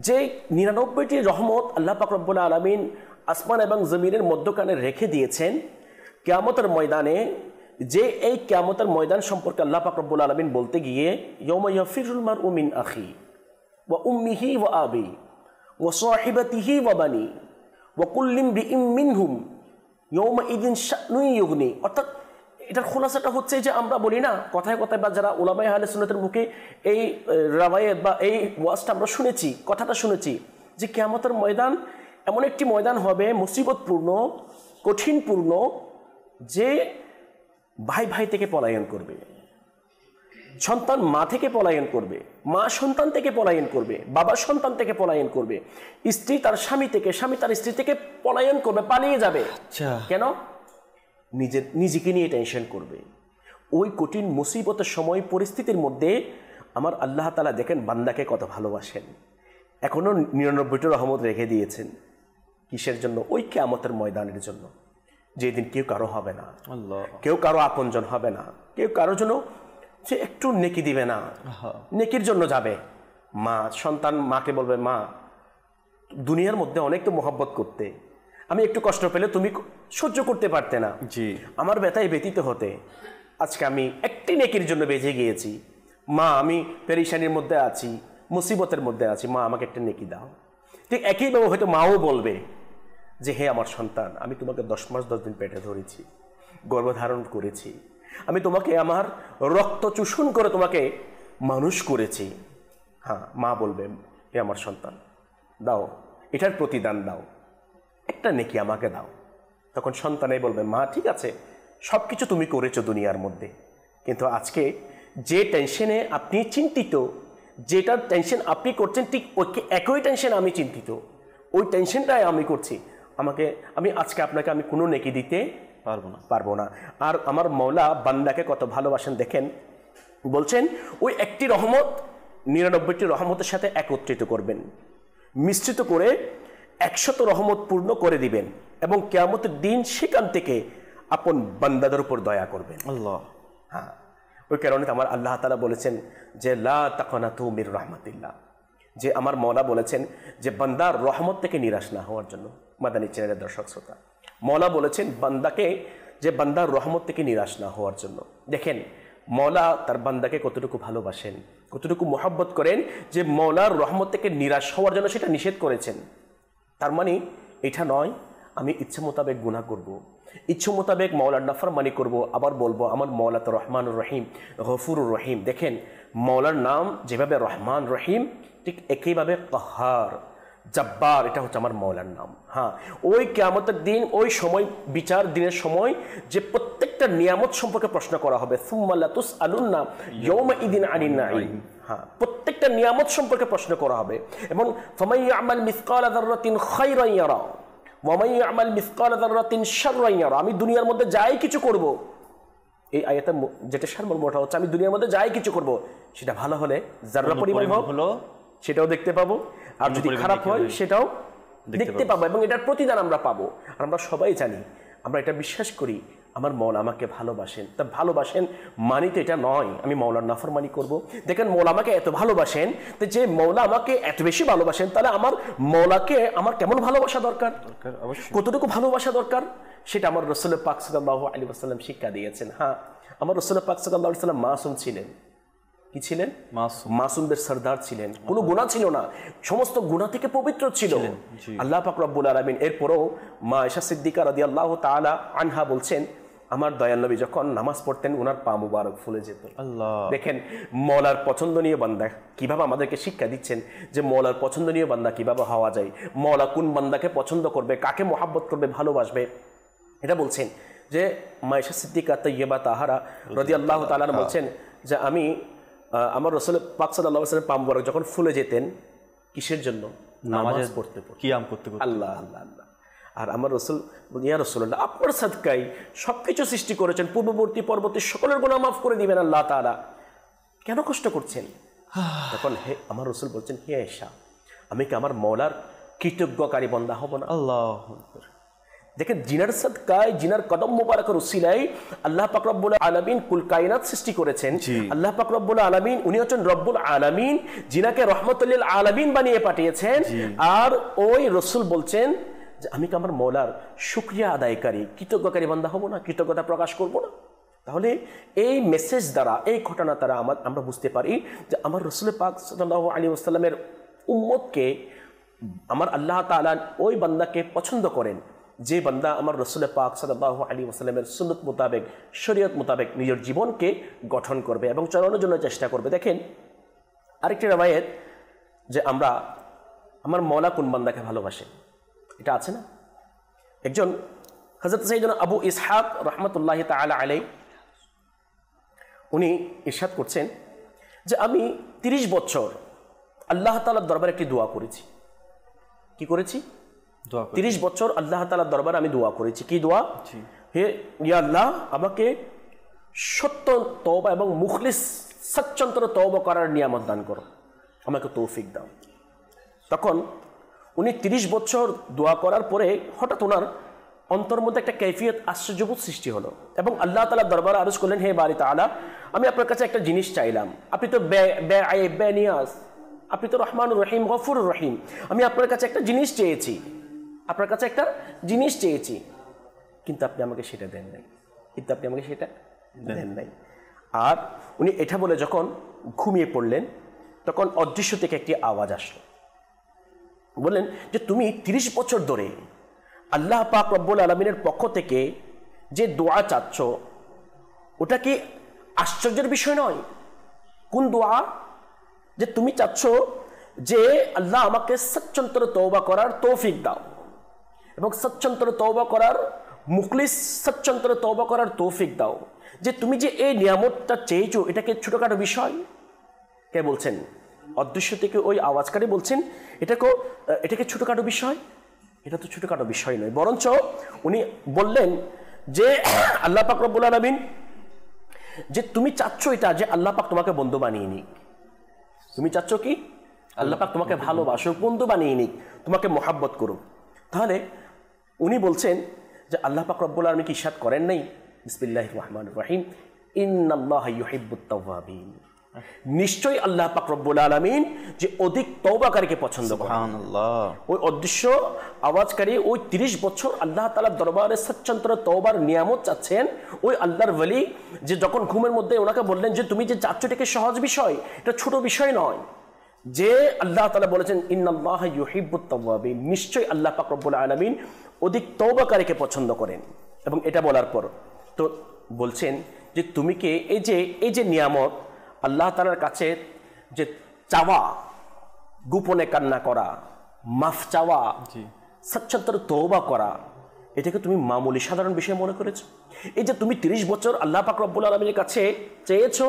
যে 99টি রহমত আল্লাহ পাক রব্বুল আলামিন আসমান এবং জমিনের মধ্যখানে রেখে দিয়েছেন, কিয়ামতের ময়দানে যে এই কিয়ামতের ময়দান সম্পর্কে আল্লাহ পাক রব্বুল আলামিন বলতে গিয়ে, ইয়াউমা ইয়াফিরুল মারউ মিন আখি ওয়া উম্মিহি ওয়া আবি ওয়া সাহিবাতিহি ওয়া বানি ওয়া কুল্লিম বিইম মিনহুম ইয়াউমা ইদিন শানুন ইউগনি। অর্থাৎ এটার খোলাসাটা হচ্ছে যে আমরা বলি না কথায় কথায়, বা যারা উলামায়ে আহলে সুন্নাতের মুখে এই রাওয়ায়াত বা এই ওয়াজটা আমরা শুনেছি, কথাটা শুনেছি যে কিয়ামতের ময়দান এমন একটি ময়দান হবে মুসিবতপূর্ণ, কঠিনপূর্ণ, যে ভাই ভাই থেকে পলায়ন করবে, সন্তান মা থেকে পলায়ন করবে, মা সন্তান থেকে পলায়ন করবে, বাবা সন্তান থেকে পলায়ন করবে, স্ত্রী তার স্বামী থেকে, স্বামী তার স্ত্রী থেকে পলায়ন করবে, পালিয়ে যাবে। কেন? নিজেকে নিয়ে টেনশন করবে। ওই কঠিন মুসিবতের সময় পরিস্থিতির মধ্যে আমার আল্লাহ তাআলা দেখেন বান্দাকে কত ভালোবাসেন। এখনো 99টি রহমত রেখে দিয়েছেন। কিসের জন্য? ওই কিয়ামতের ময়দানের জন্য, যেদিন কেউ কারো হবে না, কেউ কারো আপনজন হবে না, কেউ কারো জন্য সে একটু নেকি দিবে না, নেকির জন্য যাবে। মা সন্তান মাকে বলবে, মা দুনিয়ার মধ্যে অনেক তো মোহাব্বত করতে, আমি একটু কষ্ট পেলে তুমি সহ্য করতে পারতে না, জি, আমার ব্যথায় ব্যতীত হতে, আজকে আমি একটি নেকির জন্য বেঁচে গিয়েছি। মা আমি পেরেশানির মধ্যে আছি, মুসিবতের মধ্যে আছি, মা আমাকে একটা নেকি দাও। ঠিক একইভাবে হয়তো মাও বলবে যে, হে আমার সন্তান, আমি তোমাকে 10 মাস 10 দিন পেটে ধরেছি, গর্ভধারণ করেছি, আমি তোমাকে আমার রক্ত চূষণ করে তোমাকে মানুষ করেছি। হ্যাঁ, মা বলবে, হে আমার সন্তান, দাও, এটার প্রতিদান দাও, একটা নেকি আমাকে দাও। তখন সন্তানে বলবে, মা ঠিক আছে, সব কিছু তুমি করেছো দুনিয়ার মধ্যে, কিন্তু আজকে যে টেনশনে আপনি চিন্তিত, যেটার টেনশন আপনি করছেন, ঠিক একই টেনশন আমি চিন্তিত, ওই টেনশনটাই আমি করছি। আমি আজকে আপনাকে আমি কোনো নেকি দিতে পারবো না। আর আমার মওলা বান্দাকে কত ভালোবাসেন দেখেন, বলছেন ওই একটি রহমত 99টি রহমতের সাথে একত্রিত করবেন, মিশ্রিত করে 100 রহমত পূর্ণ করে দিবেন, এবং কিয়ামতের দিন সেখান থেকে আপন বান্দাদের উপর দয়া করবেন। আল্লাহ, হ্যাঁ, ওই কারণে আমার আল্লাহ তাআলা বলেছেন যে লা তাকনাতু মির রাহমাতিল্লাহ, যে আমার মওলা বলেছেন যে বান্দার রহমত থেকে নিরাশ না হওয়ার জন্য। মাদানী চ্যানেলের দর্শক শ্রোতা, মওলা বলেছেন বান্দাকে যে বান্দার রহমত থেকে নিরাশ না হওয়ার জন্য। দেখেন মওলা তার বান্দাকে কতটুকু ভালোবাসেন, কতটুকু মহব্বত করেন, যে মওলার রহমত থেকে নিরাশ হওয়ার জন্য সেটা নিষেধ করেছেন। তার মানে এটা নয় আমি ইচ্ছে মোতাবেক গুনাহ করব, ইচ্ছে মোতাবেক মওলার নাফরমানি করব, আবার বলবো আমার মওলা তো রহমানুর রহিম, গফুরুর রহিম। দেখেন মওলার নাম যেভাবে রহমান রহিম, ঠিক একইভাবে কাহার, জব্বার, এটা হচ্ছে আমার মওলার নাম। হ্যাঁ, ওই কিয়ামতের দিন, ওই সময়, বিচার দিনের সময়, যে প্রত্যেকটা নিয়ামত সম্পর্কে প্রশ্ন করা হবে, সুম্মা লাতুসআলুন্না ইয়াউমাইদিন আনিন নাঈম। হ্যাঁ, প্রত্যেকটা নিয়ামত সম্পর্কে প্রশ্ন করা হবে। এবং ফামান ইয়ামাল মিসকালা যাররাতিন খায়রান ইয়ারা ওয়া মান ইয়ামাল মিসকালা যাররাতিন শাররান ইয়ারা। আমি দুনিয়ার মধ্যে যাই কিছু করব, এই আয়াতের যেটা সারমর্মটা হচ্ছে আমি দুনিয়ার মধ্যে যাই কিছু করব সেটা ভালো হলে যারা পরিমাণ হলো সেটাও দেখতে পাবো, আর যদি খারাপ হয় সেটাও দেখতে পাবো, এবং এটার প্রতিদান আমরা পাবো। আর আমরা সবাই জানি, আমরা এটা বিশ্বাস করি আমার মৌলা আমাকে ভালোবাসেন। তা ভালোবাসেন মানে তো এটা নয় আমি মৌলার নাফরমানি করব। দেখেন মৌলা আমাকে এত ভালোবাসেন, তো যে মৌলা আমাকে এত বেশি ভালোবাসেন তাহলে আমার মৌলাকে আমার কেমন ভালোবাসা দরকার, কতটুকু ভালোবাসা দরকার সেটা আমার রাসূল পাক সাল্লাল্লাহু আলাইহি ওয়াসাল্লাম শিক্ষা দিয়েছেন। হ্যাঁ, আমার রাসূল পাক সাল্লাল্লাহু আলাইহি ওয়াসাল্লাম মাসুম ছিলেন। কি ছিলেন? মাসুমদের সরদার ছিলেন, কোনো গুনাহ ছিল না, সমস্ত গুনাহ থেকে পবিত্র ছিল আল্লাহ পাক রব্বুল আলামিন। এরপরও মা আয়েশা সিদ্দিকা রাদিয়াল্লাহু তাআলা আনহা বলছেন আমার দয়াল নবী যখন নামাজ পড়তেন ওনার পা মুবারক ফুলে যেত। আল্লাহ, দেখেন মওলার পছন্দনীয় বান্দা কিভাবে আমাদেরকে শিক্ষা দিচ্ছেন যে মওলার পছন্দনীয় বান্দা কিভাবে হওয়া যায়, মওলা কোন বান্দাকে পছন্দ করবে, কাকে মহব্বত করবে, ভালোবাসবে, এটা বলছেন। যে মা আয়েশা সিদ্দিকা তাইয়্যিবা তাহারা রাদিয়াল্লাহু তাআলা বলছেন যে আমি আমার রাসূল পাক সাল্লাল্লাহু আলাইহি ওয়াসাল্লাম পা মুবারক যখন ফুলে যেতেন কিসের জন্য? নামাজ পড়তে কিয়াম করতে। আল্লাহ আল্লাহ আল্লাহ। আর আমার রাসূল ইয়া রাসূলুল্লাহ আপনার সাদকায় সবকিছু সৃষ্টি করেছেন, পূর্ববর্তী পরবর্তী সকলের গুনাহ মাফ করে দিবেন আল্লাহ তাআলা, কেন কষ্ট করছেন? তখন হে আমার রাসূল বলছেন হে আয়েশা আমি কি আমার মওলার কৃতজ্ঞকারী বান্দা হব না? আল্লাহু আকবার। দেখেন জিনার সাদকায় জিনার কদম মোবারকের উসিলায় আল্লাহ পাক রব্বুল আলামিন কুল কায়নাত সৃষ্টি করেছেন। আল্লাহ পাক রব্বুল আলামিন উনি হচ্ছেন রব্বুল আলামিন, জিনাকে রহমতুল লিল আলামিন বানিয়ে পাঠিয়েছেন। আর ওই রাসূল বলছেন যে আমি কি আমার মওলার শুকরিয়া আদায়কারী কৃতজ্ঞকারী বান্দা হব না, কৃতজ্ঞতা প্রকাশ করব না? তাহলে এই মেসেজ দ্বারা এই ঘটনা দ্বারা আমরা বুঝতে পারি যে আমার রাসূল পাক সাল্লাল্লাহু আলাইহি ওয়াসাল্লামের উম্মতকে আমার আল্লাহ তাআলা ওই বান্দাকে পছন্দ করেন যে বান্দা আমার রাসূল পাক সাল্লাল্লাহু আলাইহি ওয়াসাল্লামের সুন্নাত মোতাবেক শরীয়ত মোতাবেক নিজের জীবনকে গঠন করবে এবং চালানোর জন্য চেষ্টা করবে। দেখেন আরেকটি রওয়ায়াত যে আমরা আমার মওলা কোন বান্দাকে ভালোবাসে এটা আছে না? একজন হযরত সাইয়েদনা আবু ইসহাক রাহমাতুল্লাহি তাআলা আলাইহি উনি ইরশাদ করছেন যে আমি 30 বছর আল্লাহ তাআলার দরবারে একটি দোয়া করেছি। কি করেছি? 30 বছর আল্লাহ তাআলার দরবারে আমি দোয়া করেছি। কি দোয়া? হে ইয়া আল্লাহ আমাকে সত্য তওবা এবং মুখলিস সচ্চন্তর তওবা করার নিয়ামত দান করো, আমাকে তৌফিক দাও। তখন উনি 30 বছর দোয়া করার পরে হঠাৎ ওনার অন্তর মধ্যে একটা কৈফিয়ত আশ্চর্যবোধ সৃষ্টি হলো এবং আল্লাহ তাআলার দরবারে আরজ করলেন হে বারি তাআলা আমি আপনার কাছে একটা জিনিস চাইলাম, আপনি তো বেনিয়াজ, আপনি তো রহমানুর রহিম গফুরুর রহিম, আমি আপনার কাছে একটা জিনিস চেয়েছি, আপনার কাছে একটা জিনিস চেয়েছি কিন্তু আপনি আমাকে সেটা দেন নাই, দেন নাই। আর উনি এটা বলে যখন ঘুমিয়ে পড়লেন তখন অদৃশ্য থেকে একটি আওয়াজ আসলো, বললেন যে তুমি 30 বছর ধরে আল্লাহ পাক রব্বুল আলামিনের পক্ষ থেকে যে দোয়া চাচ্ছ ওটা কি আশ্চর্যের বিষয় নয়? কোন দোয়া? যে তুমি চাচ্ছ যে আল্লাহ আমাকে সচ্চন্তর তওবা করার তৌফিক দাও এবং সচ্চন্তর তওবা করার মুখলিস সচ্চন্তর তওবা করার তৌফিক দাও, যে তুমি যে এই নিয়ামতটা চেয়েছো এটাকে ছোটখাটো বিষয়? কে বলছেন? অদৃশ্য থেকে ওই আওয়াজকারী বলছেন এটাকে ছোটখাটো বিষয়? এটা তো ছোটখাটো বিষয় নয়, বরঞ্চ উনি বললেন যে আল্লাহ পাক রব্বুল আলামিন যে তুমি চাচ্ছ এটা যে আল্লাহ পাক তোমাকে বন্ধু বানিয়ে নিক, তুমি চাচ্ছ কি আল্লাহ পাক তোমাকে ভালোবাসুক, বন্ধু বানিয়ে নিক, তোমাকে মহাব্বত করুক। তাহলে উনি বলছেন যে আল্লাহ পাক রব্বুল আলামিন কি ইরশাদ করেন নাই বিসমিল্লাহির রহমানির রহিম ইন্নাল্লাহা ইউহিব্বুত তাওয়াবিন, নিশ্চয়ই আল্লাহ পাক রব্বুল আলামিন যে অধিক তওবাকারীকে পছন্দ করেন। সুবহানাল্লাহ। ওই অদৃশ্য আওয়াজকারী ওই 30 বছর আল্লাহ তাআলার দরবারে সচ্চন্তর তওবার নিয়ামত চাচ্ছেন ওই আল্লাহর ওলি, যে যখন ঘুমের মধ্যে ওনাকে বললেন যে তুমি যে চাচ্ছ এটাকে সহজ বিষয়, এটা ছোট বিষয় নয়, যে আল্লাহ তাআলা বলেছেন ইন্নাল্লাহা ইউহিব্বুত তাওয়াবিন, নিশ্চয়ই আল্লাহ পাক রব্বুল আলামিন অধিক তওবাকারীকে পছন্দ করেন। এবং এটা বলার পর তো বলছেন যে তুমি কি এই যে নিয়ামত আল্লাহ তাআলার কাছে যে চাওয়া, গোপনে কান্না করা, মাফ চাওয়া, সচ্চন্তর তওবা করা, এটাকে তুমি মামুলি সাধারণ বিষয় মনে করেছো? এই যে তুমি 30 বছর আল্লাহ পাক রব্বুল আলামিনের কাছে চেয়েছো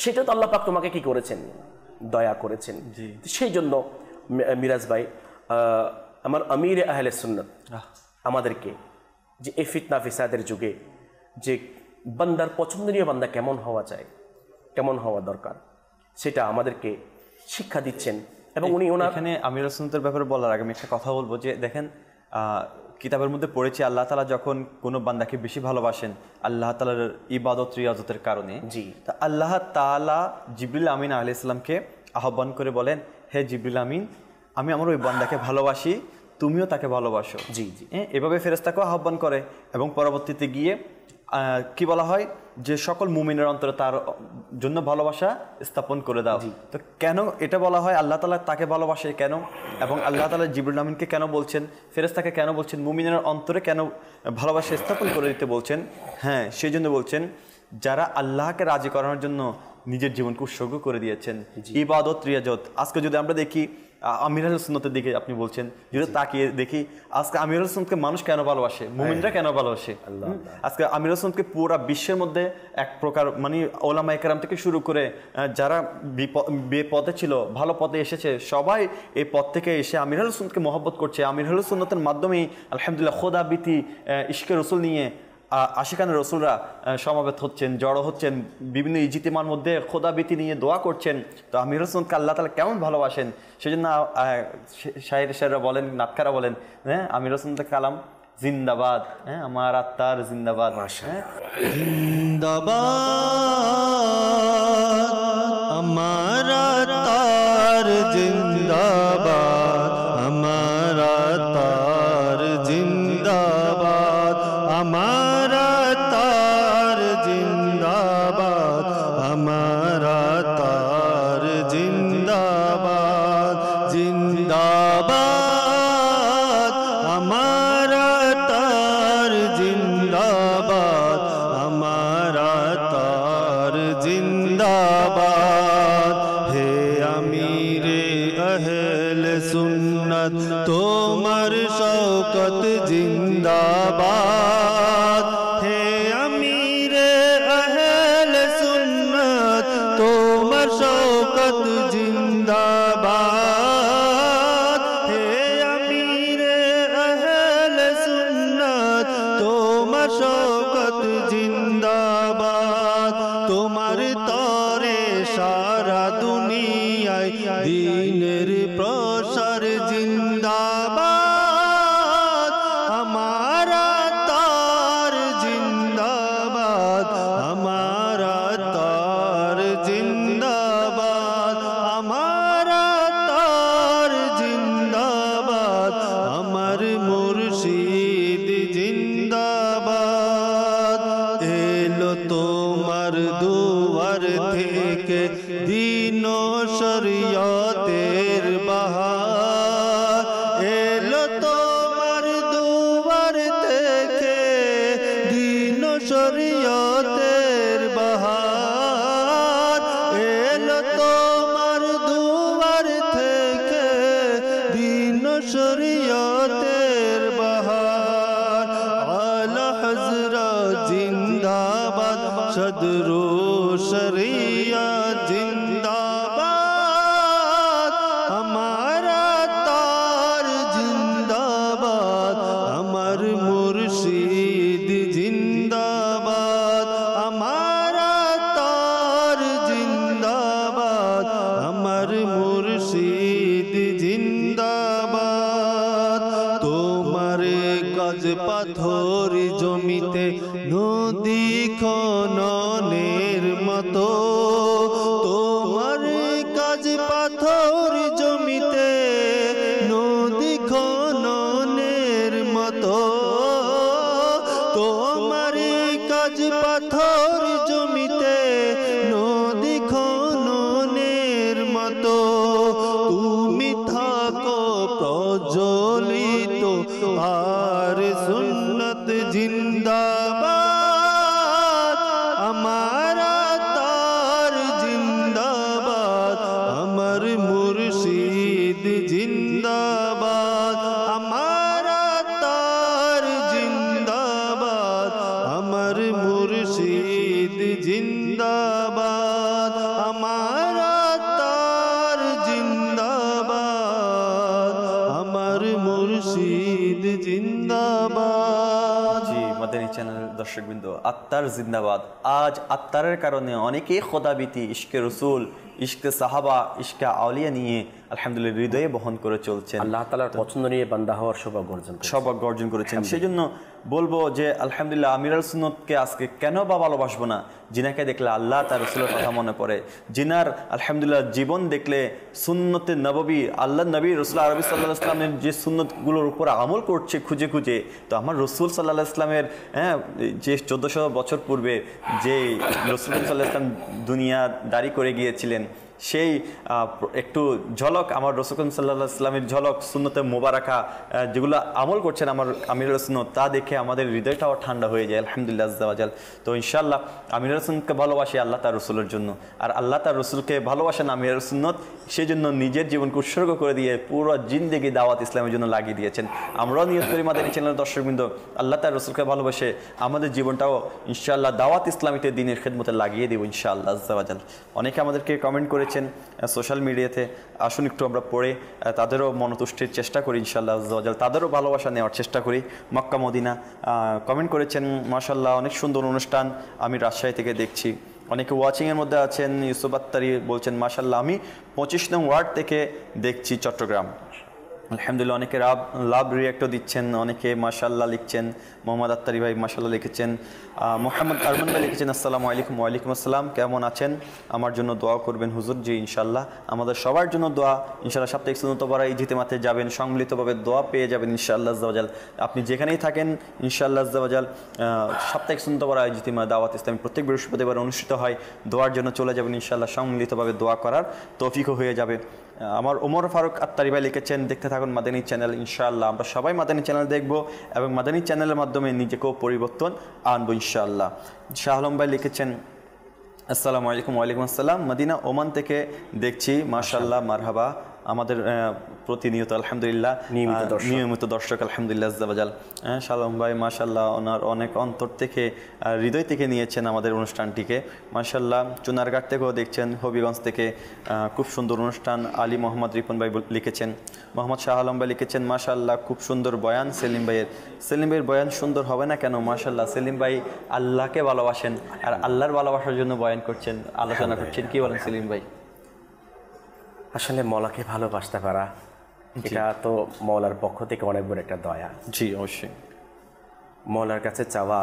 সেটা তো আল্লাহ পাক তোমাকে কি করেছেন? দয়া করেছেন। সেই জন্য মিরাজ ভাই আমার আমির আহলে সুন্নাত আমাদেরকে যে এই ফিতনা ফিসাদের যুগে যে বান্দার পছন্দনীয় বান্দা কেমন হওয়া চাই, কেমন হওয়া দরকার, সেটা আমাদেরকে শিক্ষা দিচ্ছেন। এবং উনি ওনার এখানে আমিরুল সুন্নতের ব্যাপারে বলার আগে আমি একটা কথা বলবো যে দেখেন, কিতাবের মধ্যে পড়েছি আল্লাহ তাআলা যখন কোনো বান্দাকে বেশি ভালোবাসেন আল্লাহ তাআলার ইবাদত রিয়াজতের কারণে, জি, তা আল্লাহ তাআলা জিবরিল আমিন আলাইহিস সালামকে আহ্বান করে বলেন, হে জিবরিল আমিন, আমি আমার ওই বান্দাকে ভালোবাসি, তুমিও তাকে ভালোবাসো। জি জি, এভাবে ফেরেশতাকেও আহ্বান করে এবং পরবর্তীতে গিয়ে কি বলা হয় যে সকল মুমিনের অন্তরে তার জন্য ভালোবাসা স্থাপন করে দাও। তো কেন এটা বলা হয় আল্লাহ তাআলা তাকে ভালোবাসে কেন, এবং আল্লাহ তাআলা জিবরিল আমিনকে কেন বলছেন, ফেরেশতাকে কেন বলছেন, মুমিনের অন্তরে কেন ভালোবাসা স্থাপন করে দিতে বলছেন? হ্যাঁ, সেই জন্য বলছেন যারা আল্লাহকে রাজি করানোর জন্য নিজের জীবনকে উৎসর্গ করে দিয়েছেন, ইবাদত রিয়াজত। আজকে যদি আমরা দেখি আমিরুল সুন্নতের দিকে আপনি বলছেন, যদি তাকিয়ে দেখি আজকে আমিরুল সুন্নতকে মানুষ কেন ভালোবাসে, মুমিনরা কেন ভালোবাসে? আজকে আমিরুল সুন্নতকে পুরো বিশ্বের মধ্যে এক প্রকার মানে ওলামায়ে কেরাম থেকে শুরু করে যারা বিপদে ছিল ভালো পথে এসেছে, সবাই এই পথ থেকে এসে আমিরুল সুন্নতকে মহব্বত করছে। আমিরুল সুন্নতের মাধ্যমেই আলহামদুলিল্লাহ খোদা বিতি ইশকে রসুল নিয়ে আশিকান রসুলরা সমাবেত হচ্ছেন, জড়ো হচ্ছেন, বিভিন্ন ইজিতিমার মধ্যে খোদাবিতি নিয়ে দোয়া করছেন। তো আমিরুল সুন্নতকে আল্লাহ তাআলা কেমন ভালোবাসেন, সেজন্য শায়েররা বলেন, নাটকারা বলেন, হ্যাঁ আমিরুল সুন্নতের কালাম জিন্দাবাদ, হ্যাঁ আমার আত্মার জিন্দাবাদ, জিন্দাবাদ আমার আত্মার জিন্দাবাদ, আমার আত্মার জিন্দাবাদ, আমার আত্মার জিন্দাবাদ, আমার আত্মার জিন্দাবাদ, জিন্দাবাদ আমার আত্মার জিন্দাবাদ, আমার আত্মার জিন্দাবাদ। হে আমিরে আহলে সুন্নাত তোমার শওকত জিন্দাবাদ, হে আমিরে আহলে সুন্নাত তোমার শওকত জিন্দাবাদ, হে আমিরে আহলে সুন্নাত তোমার শওকত জিন্দাবাদ। তোমার তরে সারা দুনিয়ায় দ্বীনের প্রসার জিন্দাবাদ, আমার আত্মার জিন্দাবাদ, আমার আত্মার জিন্দাবাদ, আমার আত্মার জিন্দাবাদ, আমার মুর্শিদ জিন্দাবাদ। এলো তোমার দুয়ার থেকে দিন ও শরিয়তের বাহার, এলো তোমার দুয়ার থেকে দিন ও শরিয়তের বাহার, এলো তোমার দুয়ার থেকে দিন ও শরিয়তের বাহার। আলা হযরত জিন্দাবাদ, সদরু শরিয়া জিন্দাবাদ, আমার আত্মার জিন্দাবাদ, আমার মুর্শিদ জিন্দাবাদ, আমার আত্মার জিন্দাবাদ, আমার মুর্শিদ জিন্দাবাদ। তোমার কাজ পাথর জমিতে নদী খননের মতো, তোমার কাজ পাথর জমিতে নদী খননের মতো, তোমার কাজ পাথর জমিতে নদী খননের মতো। তুমি থাকো প্রজ্বলিত আর সুন্নত জিন্দাবাদ, আমার আত্মার জিন্দাবাদ, আমার মুর্শিদ জিন্দাবাদ, আমার আত্মার জিন্দাবাদ, আমার মুর্শিদ জিন্দাবাদ, আমার আত্মার জিন্দাবাদ, আমার মুর্শিদ জিন্দাবাদ। দর্শকবৃন্দ, আত্মার জিন্দাবাদ। আজ আত্মারের কারণে অনেকেই খোদাবিতি, ইশকে রসুল, ইশকে সাহাবা, ইশকে আউলিয়া নিয়ে আলহামদুলিল্লাহ হৃদয়ে বহন করে চলছেন, আল্লাহ তাআলার পছন্দ নিয়ে বান্দা হওয়ার সৌভাগ্য অর্জন করেছেন। সেই জন্য বলবো যে আলহামদুলিল্লাহ আমিরুল সুন্নতকে আজকে কেন বা ভালোবাসবো না, যিনাকে দেখলে আল্লাহ তার রসুলের কথা মনে পড়ে, যিনার আলহামদুলিল্লাহ জীবন দেখলে সুন্নতে নববী, আল্লাহ নবী রসুল আরবি সাল্লাহ ইসলামের যে সুন্নতগুলোর উপর আমল করছে খুঁজে খুঁজে, তো আমার রসুল সাল্লাহ ইসলামের যে 1400 বছর পূর্বে যে রসুল সাল্লাহ ইসলাম দুনিয়া দাঁড়ি করে গিয়েছিলেন, সেই একটু ঝলক আমার রসুল সাল্লাহ ইসলামের ঝলক সুন্নতে মোবারাকা যেগুলো আমল করছেন আমার আমিরুল সুন্নত, তা দেখে আমাদের হৃদয়টাও ঠান্ডা হয়ে যায় আলহামদুলিল্লাহ আজ্জা ওয়াজাল। তো ইনশাআল্লাহ আমিরুল সুন্নতকে ভালোবাসি আল্লাহ তার রসুলের জন্য, আর আল্লাহ তার রসুলকে ভালোবাসেন আমিরুল সুন্নত, সেই জন্য নিজের জীবনকে উৎসর্গ করে দিয়ে পুরো জিন্দেগি দাওয়াত ইসলামের জন্য লাগিয়ে দিয়েছেন। আমরাও নিয়ত করি মাদানী চ্যানেলের দর্শকবৃন্দ, আল্লাহ তার রসুলকে ভালোবাসে আমাদের জীবনটাও ইনশাআল্লাহ দাওয়াত ইসলামীতে দিনের খেদমতে লাগিয়ে দেবো ইনশাআল্লাহ আজ্জা ওয়াজাল। অনেকে আমাদেরকে কমেন্ট করেছেন সোশ্যাল মিডিয়াতে, আসুন একটু আমরা পড়ে তাদেরও মনতুষ্টির চেষ্টা করি ইনশাআল্লাহ আজ্জা ওয়াজাল, তাদেরও ভালোবাসা নেওয়ার চেষ্টা করি। মক্কা মদিনা কমেন্ট করেছেন, মাশাআল্লাহ অনেক সুন্দর অনুষ্ঠান, আমি রাজশাহী থেকে দেখছি। অনেকে ওয়াচিংয়ের মধ্যে আছেন, ইউসুফ আত্তারি বলছেন মাশাআল্লাহ আমি 25 নং ওয়ার্ড থেকে দেখছি চট্টগ্রাম। আলহামদুলিল্লাহ অনেকে লাভ রিয়াক্টও দিচ্ছেন, অনেকে মাশাআল্লাহ লিখছেন। মোহাম্মদ আত্তারি ভাই মাশাআল্লাহ লিখেছেন। মোহাম্মদ আরমান ভাই লিখেছেন আসসালামু আলাইকুম। ওয়ালাইকুম আসসালাম, কেমন আছেন? আমার জন্য দোয়া করবেন হুজুর। জি ইনশাআল্লাহ, আমাদের সবার জন্য দোয়া। ইনশাআল্লাহ সাপ্তাহিক সুন্নত পড়া ইজতিমাতে যাবেন, সম্মিলিতভাবে দোয়া পেয়ে যাবেন ইনশাআল্লাহ আজ্জা ওয়াজাল। আপনি যেখানেই থাকেন ইনশাআল্লাহ আজ্জা ওয়াজাল, সাপ্তাহিক সুন্নত পড়া ইজতিমা দাওয়াত ইসলামী প্রত্যেক বৃহস্পতিবার অনুষ্ঠিত হয়, দোয়ার জন্য চলে যাবেন ইনশাআল্লাহ, সম্মিলিতভাবে দোয়া করার তৌফিকও হয়ে যাবে। আমার ওমর ফারুক আত্তারি ভাই লিখেছেন দেখতে থাকুন মাদানী চ্যানেল, ইনশাআল্লাহ আমরা সবাই মাদানী চ্যানেল দেখব এবং মাদানী চ্যানেলের মাধ্যমে নিজেকেও পরিবর্তন আনবো ইনশাআল্লাহ। শাহ আলম ভাই লিখেছেন আসসালামু আলাইকুম। ওয়ালাইকুম আসসালাম, মদিনা ওমান থেকে দেখছি, মাশাআল্লাহ মারহাবা। আমাদের প্রতিনিয়ত আলহামদুলিল্লাহ নিয়মিত দর্শক আলহামদুলিল্লাহ আজ্জা ওয়াজাল। শালম ভাই মাশাআল্লাহ ওনার অনেক অন্তর থেকে হৃদয় থেকে নিয়েছেন আমাদের অনুষ্ঠানটিকে মাশাআল্লাহ। চুনারঘাট থেকেও দেখছেন, হবিগঞ্জ থেকে খুব সুন্দর অনুষ্ঠান। আলী মোহাম্মদ রিপন ভাই লিখেছেন, মোহাম্মদ শাহ আলম ভাই লিখেছেন মাশাআল্লাহ খুব সুন্দর বয়ান সেলিম ভাইয়ের বয়ান সুন্দর হবে না কেন? মাশাআল্লাহ সেলিম ভাই আল্লাহকে ভালোবাসেন আর আল্লাহর ভালোবাসার জন্য বয়ান করছেন, আলোচনা করছেন, কি বলেন সেলিম ভাই? আসলে মওলাকে ভালোবাসতে পারা এটা তো মওলার পক্ষ থেকে অনেক বড় একটা দয়া। জি অবশ্যই। মওলার কাছে চাওয়া,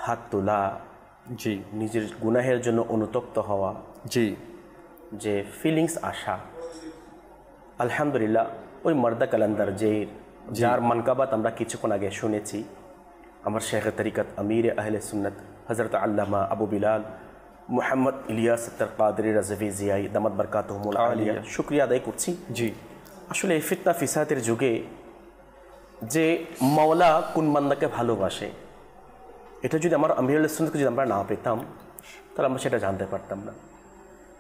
হাত তোলা, জি নিজের গুনাহের জন্য অনুতপ্ত হওয়া, জি যে ফিলিংস আসা, আলহামদুলিল্লাহ ওই মার্দা কালান্দার যার মানকাবাত আমরা কিছুক্ষণ আগে শুনেছি, আমার শেখ তরিকত আমির আহলে সুন্নত হযরত আল্লামা আবু বিলাল মুহাম্মদ ইলিয়াস আত্তার কাদরি রাজভি জিয়াই দামাত বরকাতুহুমুল আলিয়া, শুকরিয়া আদায় করছি। জি আসলে এই ফিতনা ফিসাদের যুগে যে মাওলা কোন বান্দাকে ভালোবাসে, এটা যদি আমার আমিরুল সুন্নতকে যদি আমরা না পেতাম তাহলে আমরা সেটা জানতে পারতাম না,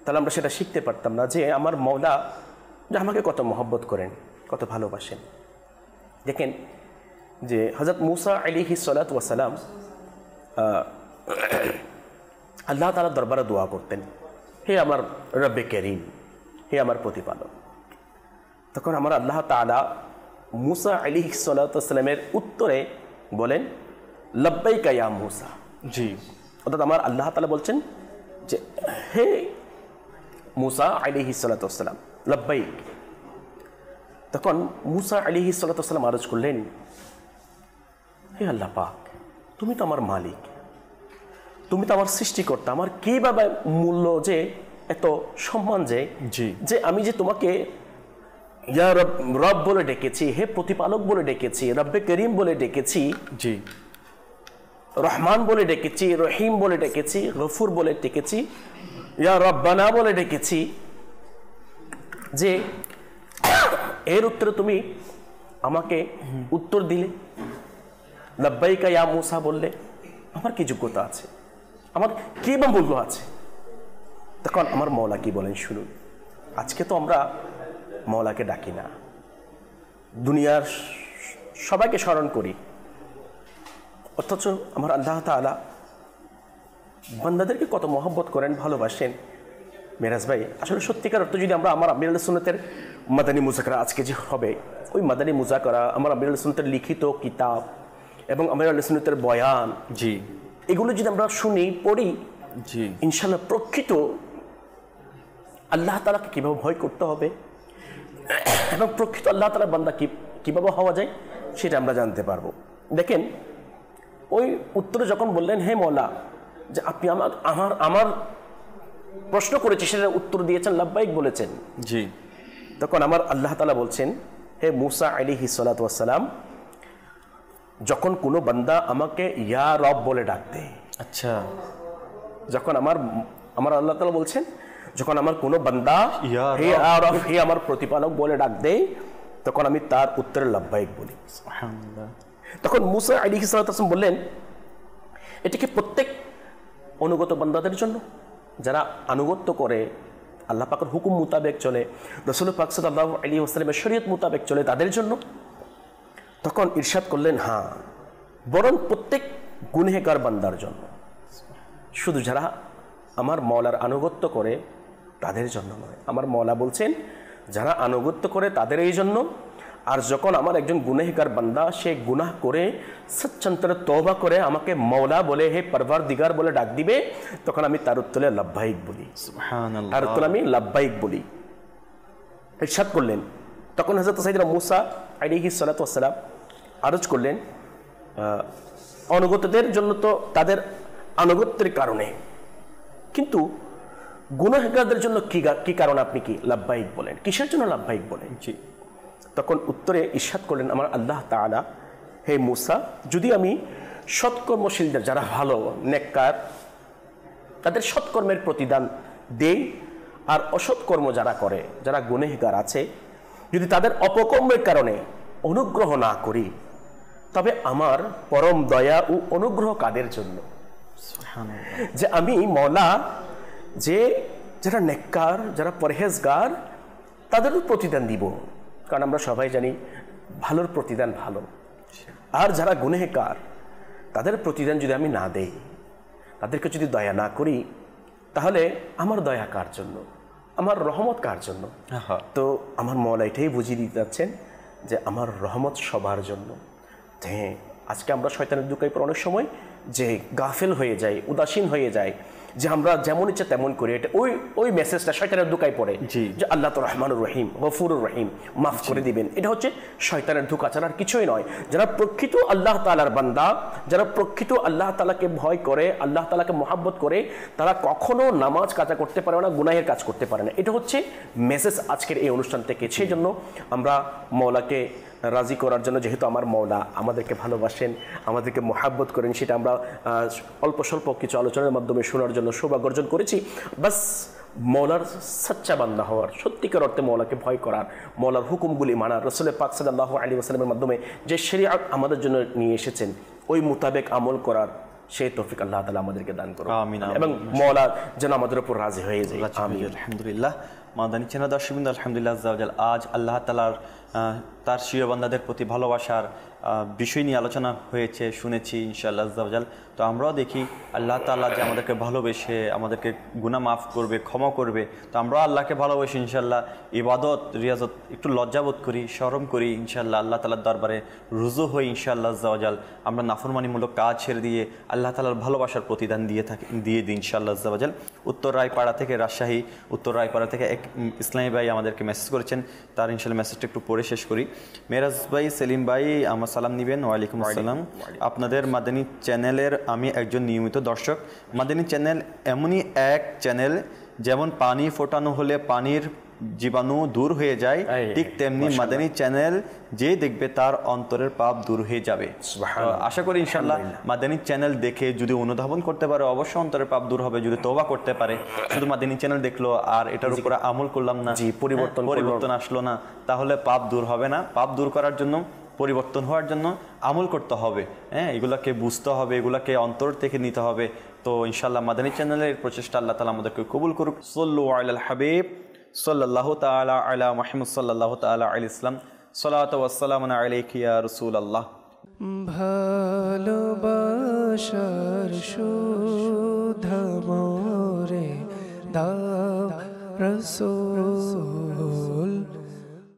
তাহলে আমরা সেটা শিখতে পারতাম না যে আমার মাওলা যে আমাকে কত মহব্বত করেন, কত ভালোবাসেন। দেখেন যে হযরত মুসা আলাইহিস সালাতু ওয়াস সালাম আল্লাহ তাআলার দরবারে দোয়া করতেন, হে আমার রব্বে কারীম, হে আমার প্রতিপালক। তখন আমার আল্লাহ তাআলা মুসা আলাইহিস সালাতু ওয়াস সালামের উত্তরে বলেন লব্বাইকা ইয়া মুসা। জি, অর্থাৎ আমার আল্লাহ তাআলা বলছেন যে হে মুসা আলাইহিস সালাতু ওয়াস সালাম লব্বাইক। তখন মুসা আলাইহিস সালাতু ওয়াস সালাম আরজ করলেন, হে আল্লাহ পাক, তুমি তো আমার মালিক, তুমি তো আমার সৃষ্টিকর্তা, আমার কিভাবে মূল্য যে এত সম্মান যে আমি যে তোমাকে ইয়া রব বলে ডেকেছি, হে প্রতিপালক বলে ডেকেছি, রব্বে করিম বলে ডেকেছি, জি রহমান বলে ডেকেছি, রহিম বলে ডেকেছি, গফুর বলে ডেকেছি, ইয়া রব্বানা বলে ডেকেছি, যে এর উত্তরে তুমি আমাকে উত্তর দিলে লব্বাইকা ইয়া মুসা বললে, আমার কি যোগ্যতা আছে, আমার কি বা মূল্য আছে? তখন আমার মওলা কি বলেন শুনুন। আজকে তো আমরা মওলাকে ডাকি না, দুনিয়ার সবাইকে স্মরণ করি, অথচ আমার আল্লাহ তাআলা বান্দাদেরকে কত মহব্বত করেন, ভালোবাসেন। মেরাজ ভাই আসলে সত্যিকার অর্থ যদি আমরা আমার আমিরুল সুন্নতের মাদানী মুজাকরা আজকে যে হবে, ওই মাদানী মুজাকরা আমার আমিরুল সুন্নতের লিখিত কিতাব, এবং আমরা আহলে সুন্নাতের বয়ান, জি এগুলো যদি আমরা শুনি পড়ি, জি ইনশাআল্লাহ প্রকৃত আল্লাহ তাআলাকে কিভাবে ভয় করতে হবে এবং প্রকৃত আল্লাহ তাআলার বান্দা কিভাবে হওয়া যায় সেটা আমরা জানতে পারবো। দেখেন, ওই উত্তরে যখন বললেন হে মওলা, যে আপনি আমার প্রশ্ন করেছি সেটা উত্তর দিয়েছেন, লাব্বাইক বলেছেন, জি তখন আমার আল্লাহ তাআলা বলছেন, হে মূসা আলাইহিস সালাতু ওয়াস সালাম, যখন কোনো বান্দা আমাকে ইয়া রব বলে ডাক দেয়, আচ্ছা, যখন আমার আল্লাহ তাআলা বলছেন, যখন আমার কোনো বান্দা ইয়া হে রব, হে আমার প্রতিপালক বলে ডাক দেয়, তখন আমি তার উত্তরে লাব্বাইক বলি। সুবহানাল্লাহ। তখন মূসা আলাইহিস সালাতু ওয়াস সালাম বললেন, এটা কি প্রত্যেক অনুগত বান্দাদের জন্য, যারা আনুগত্য করে, আল্লাহ পাকের হুকুম মোতাবেক চলে, রাসূল পাক সাল্লাল্লাহু আলাইহি ওয়াসাল্লামের শরীয়ত মোতাবেক চলে, তাদের জন্য? তখন ইরশাদ করলেন, হ্যাঁ, বরং প্রত্যেক গুনহেগার বান্দার জন্য, শুধু যারা আমার মওলার আনুগত্য করে তাদের জন্য নয়। আমার মওলা বলছেন যারা আনুগত্য করে তাদের এই জন্য, আর যখন আমার একজন গুনহেগার বান্দা সে গুনাহ করে সচ্চন্তরে তওবা করে আমাকে মওলা বলে, হে পরওয়ারদিগার বলে ডাক দিবে, তখন আমি তার উত্তরে লাব্বাইক বলি, সুবহানাল্লাহ। তার উত্তরে আমি লাব্বাইক বলি। ইরশাদ করলেন, তখন হযরত সাইয়েদনা মূসা আলাইহিস সালাতু ওয়াস সালাম আরজ করলেন, অনুগতদের জন্য তো তাদের আনুগত্যের কারণে, কিন্তু গুনাহগারদের জন্য কি কারণে আপনি কি লাব্বাইক বলেন, কিসের জন্য লাব্বাইক বলেন? জি তখন উত্তরে ইরশাদ করলেন আমার আল্লাহ তাআলা, হে মূসা, যদি আমি সৎকর্মশীলদের, যারা ভালো নেককার, তাদের সৎকর্মের প্রতিদান দেই, আর অসৎকর্ম যারা করে, যারা গুনাহগার আছে, যদি তাদের অপকর্মের কারণে অনুগ্রহ না করি, তবে আমার পরম দয়া ও অনুগ্রহ কাদের জন্য? যে আমি মওলা, যে যারা নেককার, যারা পরহেজগার, তাদেরও প্রতিদান দিব, কারণ আমরা সবাই জানি ভালোর প্রতিদান ভালো। আর যারা গুনাহগার, তাদের প্রতিদান যদি আমি না দেই, তাদেরকে যদি দয়া না করি, তাহলে আমার দয়া কার জন্য, আমার রহমত কার জন্য? তো আমার মওলা এটাই বুঝিয়ে দিতে যাচ্ছেন যে আমার রহমত সবার জন্য। হ্যাঁ, আজকে আমরা শয়তানের দুকায় পড়ে অনেক সময় যে গাফেল হয়ে যাই, উদাসীন হয়ে যাই, যে আমরা যেমন ইচ্ছা তেমন করি, এটা ওই মেসেজটা শয়তানের দুকায় পড়ে, যে আল্লাহ তো রহমানুর রহিম, গফুরুর রহিম, মাফ করে দিবেন, এটা হচ্ছে শয়তানের ধোঁকা ছাড়া আর কিছুই নয়। যারা প্রকৃত আল্লাহ তাআলার বান্দা, যারা প্রকৃত আল্লাহ তাআলাকে ভয় করে, আল্লাহ তাআলাকে মহাব্বত করে, তারা কখনো নামাজ কাজা করতে পারে না, গুনাহের কাজ করতে পারে না। এটা হচ্ছে মেসেজ আজকের এই অনুষ্ঠান থেকে। সেই জন্য আমরা মওলাকে রাজি করার জন্য, যেহেতু আমার মওলা আমাদেরকে ভালোবাসেন, আমাদেরকে মহাব্বত করেন, সেটা আমরা অল্প স্বল্প কিছু আলোচনার মাধ্যমে শোনার জন্য সৌভাগ্য অর্জন করেছি। বাস মওলার সাচ্চা বান্দা হওয়ার, সত্যিকার অর্থে মওলাকে ভয় করার, মওলার হুকুমগুলি মানার, রাসূল পাক সাল্লাল্লাহু আলাইহি ওয়াসাল্লামের মাধ্যমে যে শরিয়ত আমাদের জন্য নিয়ে এসেছেন, ওই মোতাবেক আমল করার সেই তৌফিক আল্লাহ তাআলা আমাদেরকে দান করুন, আমিন। এবং মওলা যেন আমাদের উপর রাজি হয়ে যায়, আমিন। আলহামদুলিল্লাহ। মাদানী চ্যানেল দর্শকবৃন্দ, আলহামদুলিল্লাহ আজ্জা ওয়া জাল, আজ আল্লাহ তাআলার তার প্রিয় বান্দাদের প্রতি ভালোবাসার বিষয় নিয়ে আলোচনা হয়েছে, শুনেছি ইনশাআল্লাহ আজ্জা ওয়া জাল। তো আমরাও দেখি আল্লাহ তাআলা যে আমাদেরকে ভালোবেসে আমাদেরকে গুনাহ মাফ করবে, ক্ষমা করবে। তো আমরাও আল্লাহকে ভালোবেসে ইনশাআল্লাহ ইবাদত, রিয়াজত একটু লজ্জাবোধ করি, শরম করি, ইনশাআল্লাহ আল্লাহ তাআলার দরবারে রুজু হই ইনশাআল্লাহ আজ্জা ওয়া জাল। আমরা নাফরমানিমূলক কাজ ছেড়ে দিয়ে আল্লাহ তাআলার ভালোবাসার প্রতিদান দিয়ে দিই ইনশাআল্লাহ আজ্জা ওয়া জাল। উত্তর রায়পাড়া থেকে, রাজশাহী উত্তর রায়পাড়া থেকে এক ইসলামী ভাই আমাদেরকে মেসেজ করেছেন, তার ইনশাআল্লাহ মেসেজটা একটু পড়ে শেষ করি। মেরাজ ভাই, সেলিম ভাই আমার সালাম নিবেন। ওয়ালাইকুম আসসালাম। আপনাদের মাদানী চ্যানেলের আমি একজন নিয়মিত দর্শক। মাদানী চ্যানেল এমনই এক চ্যানেল, যেমন পানি ফোটানো হলে পানির জীবাণু দূর হয়ে যায়, ঠিক তেমনি মাদানী চ্যানেল যে দেখবে তার অন্তরের পাপ দূর হয়ে যাবে। আশা করি ইনশাআল্লাহ মাদানী চ্যানেল দেখে যদি অনুধাবন করতে পারে, অবশ্যই অন্তরের পাপ দূর হবে। যদি তওবা করতে পারে, শুধু মাদানী চ্যানেল দেখলো আর এটার উপরে আমল করলাম না, পরিবর্তন আসলো না, তাহলে পাপ দূর হবে না। পাপ দূর করার জন্য, পরিবর্তন হওয়ার জন্য আমল করতে হবে। হ্যাঁ, এগুলাকে বুঝতে হবে, এগুলাকে অন্তর থেকে নিতে হবে। তো ইনশাআল্লাহ মাদানী চ্যানেলের প্রচেষ্টা আল্লাহ তাআলা আমাদেরকে কবুল করুক। সাল্লু আলাল হাবিব সাল্লাল্লাহু তাআলা আলা মুহাম্মদ সাল্লাল্লাহু তাআলা আলাইহি ওয়াসাল্লাম। সালাতু ওয়াস সালামু আলাইকা ইয়া রাসূলুল্লাহ। ভালোবাসার সুধা মোরে দাও রাসূল।